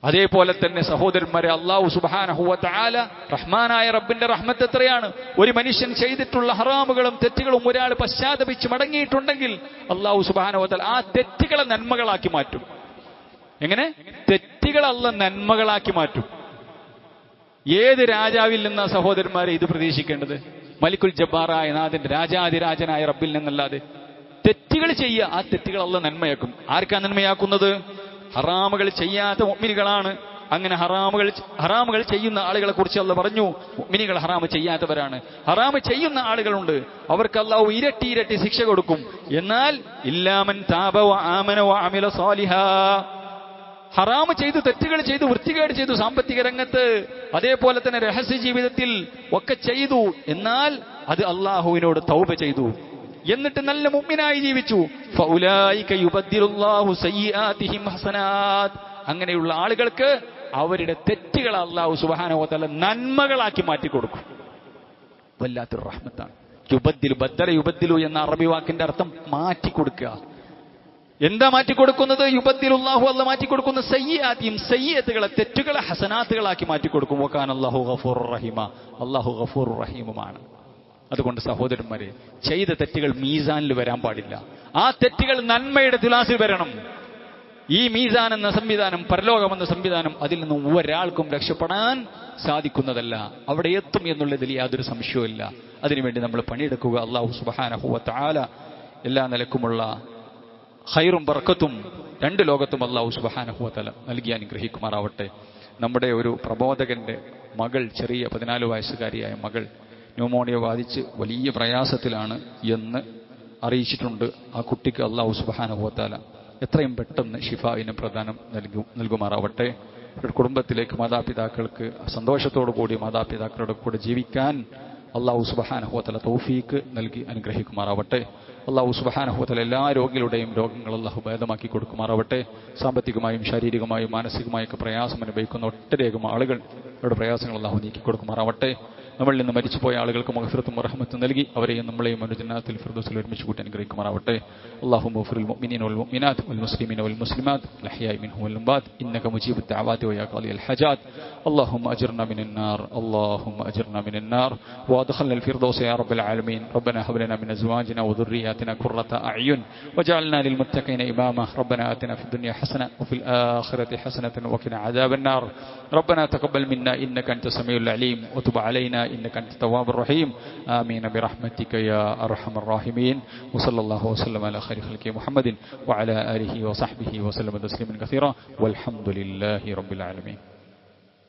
അതേപോലെ തന്നെ സഹോദരന്മാരെ, അല്ലാഹു സുബ്ഹാനഹു വ തആല റഹ്മാനായ റബ്ബിന്റെ റഹ്മത്ത് എത്രയാണ്! ഒരു മനുഷ്യൻ ചെയ്തിട്ടുള്ള ഹറാമുകളും തെറ്റുകളും ഒരാൾ പശ്ചാത്തപിച്ച് മടങ്ങിയിട്ടുണ്ടെങ്കിൽ അല്ലാഹു സുബ്ഹാനഹു വ തആല ആ തെറ്റുകളെ നന്മകളാക്കി മാറ്റും. എങ്ങനെ? തെറ്റുകൾ അല്ലാഹു നന്മകളാക്കി മാറ്റും. ഏത് രാജാവിൽ നിന്നാ സഹോദരന്മാരെ ഇത് പ്രതീക്ഷിക്കേണ്ടത്? മലിക്കുൽ ജബ്ബാറായ നാഥന്റെ, രാജാതിരാജനായ റബ്ബിൽ നിന്നല്ലാതെ. തെറ്റുകൾ ചെയ്യുക, ആ തെറ്റുകൾ അല്ലാഹു നന്മയാക്കും. ആർക്കാ നന്മയാക്കുന്നത്? ഹറാമുകൾ ചെയ്യാത്ത മുഅ്മിനുകളാണ്. അങ്ങനെ ഹറാമുകൾ ചെയ്യുന്ന ആളുകളെ കുറിച്ച് അല്ലാഹു പറഞ്ഞു, മുഅ്മിനുകൾ ഹറാമ് ചെയ്യാത്തവരാണ്. ഹറാമ് ചെയ്യുന്ന ആളുകളുണ്ട്, അവർക്ക് അല്ലാഹു ഇരട്ടി ശിക്ഷ കൊടുക്കും. എന്നാൽ ഇല്ലാമൻ താബ വ ആമന വ അമില സാലിഹാ. ഹറാമ് ചെയ്തു, തെറ്റുകൾ ചെയ്തു, വൃത്തികേട് ചെയ്തു, സാമ്പത്തിക രംഗത്ത്, അതേപോലെ തന്നെ രഹസ്യ ജീവിതത്തിൽ ഒക്കെ ചെയ്തു, എന്നാൽ അത് അല്ലാഹുവിനോട് തൗബ ചെയ്തു, എന്നിട്ട് നല്ല മുഅ്മിനായി ജീവിച്ചു. ഫൗലായിക യുബദ്ദിലുല്ലാഹു സയ്യിആതിഹിം ഹസനാത്. അങ്ങനെയുള്ള ആളുകൾക്ക് അവരുടെ തെറ്റുകൾ അല്ലാഹു സുബ്ഹാനഹു വ തആല നന്മകളാക്കി മാറ്റി കൊടുക്കും. വല്ലാത്തൊരു റഹ്മത്താണ്. യുബദ്ദിലു, ബദ്ദല യുബദ്ദിലു എന്ന അറബി വാക്കിന്റെ അർത്ഥം മാറ്റി കൊടുക്കുക. എന്താ മാറ്റി കൊടുക്കുന്നത്? യുബദ്ദിലുല്ലാഹു, അല്ലാഹു മാറ്റി കൊടുക്കുന്ന സയ്യിആതിഹിം, സയ്യിഅത്തുകളെ, തെറ്റുകളെ ഹസനാത്തുകളാക്കി മാറ്റി കൊടുക്കും. വകാന അല്ലാഹു ഗഫൂറുർ റഹീമ. അല്ലാഹു ഗഫൂറുർ റഹീമുമാണ്. അതുകൊണ്ട് സഹോദരന്മാരെ, ചെയ്ത തെറ്റുകൾ മീസാനിൽ വരാൻ പാടില്ല. ആ തെറ്റുകൾ നന്മയുടെ തുലാസിൽ വരണം. ഈ മീസാൻ എന്ന സംവിധാനം, പരലോകം എന്ന സംവിധാനം, അതിൽ നിന്നും ഒരാൾക്കും രക്ഷപ്പെടാൻ സാധിക്കുന്നതല്ല. അവിടെ എത്തും എന്നുള്ളതിൽ യാതൊരു സംശയവുമില്ല. അതിനുവേണ്ടി നമ്മൾ പണിയെടുക്കുക. അല്ലാഹു സുബ്ഹാനഹു വ തആല എല്ലാ നിലക്കുമുള്ള ഖൈറും ബർക്കത്തും 2 ലോകത്തും അല്ലാഹു സുബ്ഹാനഹു വ തആല നൽകി അനുഗ്രഹിക്കുമാറാവട്ടെ. നമ്മുടെ ഒരു പ്രബോധകന്റെ മകൾ, ചെറിയ 14 വയസ്സുകാരിയായ മകൾ ന്യൂമോണിയ ബാധിച്ച് വലിയ പ്രയാസത്തിലാണ് എന്ന് അറിയിച്ചിട്ടുണ്ട്. ആ കുട്ടിക്ക് അല്ലാഹു സുബ്ഹാനഹു വ തആല എത്രയും പെട്ടെന്ന് ഷിഫായിന് പ്രദാനം നൽകുമാറാവട്ടെ. ഒരു കുടുംബത്തിലേക്ക്, മാതാപിതാക്കൾക്ക് സന്തോഷത്തോടു കൂടി മാതാപിതാക്കളുടെ കൂടെ ജീവിക്കാൻ അല്ലാഹു സുബ്ഹാനഹു വ തആല തൗഫീക്ക് നൽകി അനുഗ്രഹിക്കുമാറാവട്ടെ. അല്ലാഹു സുബ്ഹാനഹു വ തആല എല്ലാ രോഗികളുടെയും രോഗങ്ങൾ അല്ലാഹു ഭേദമാക്കി കൊടുക്കുമാറാവട്ടെ. സാമ്പത്തികമായും ശാരീരികമായും മാനസികമായൊക്കെ പ്രയാസം അനുഭവിക്കുന്ന ഒട്ടനേകം ആളുകൾ അവരുടെ പ്രയാസങ്ങൾ അല്ലാഹു നീക്കി കൊടുക്കുമാറാവട്ടെ. നമ്മളിൽ നിന്ന് മരിച്ചുപോയ ആളുകൾക്ക് മഗ്ഫിറത്തും റഹ്മത്തും നൽകി അവരെയും നമ്മളെയും ജന്നാത്തുൽ ഫിർദൗസിൽ ഒരുമിച്ച് കൂട്ടി അനുഗ്രഹിക്കുമാറാവട്ടെ. അല്ലാഹുമ്മ ഗ്ഫിറിൽ മുഅ്മിനീന വൽ മുഅ്മിനാത്ത് വൽ മുസ്ലിമീന വൽ മുസ്ലിമാത്ത് വൽ അഹ്യാഇ മിൻഹും വൽ അംവാത് ഇന്നക മുജീബുദ് ദഅവാതി വ യാ ഖാദിയൽ ഹജാത്ത്. اللهم أجرنا من النار اللهم أجرنا من النار وأدخلنا الفردوس يا رب العالمين. ربنا هب لنا من أزواجنا وذرياتنا قرة أعين وجعلنا للمتقين إماما. ربنا آتنا في الدنيا حسنة وفي الآخرة حسنة وقنا عذاب النار. ربنا تقبل منا إنك أنت السميع العليم وتب علينا إنك أنت التواب الرحيم. آمين برحمتك يا أرحم الراحمين. وصلى الله وسلم على خير خلق محمد وعلى آله وصحبه وسلم تسليما كثيرا والحمد لله رب العالمين.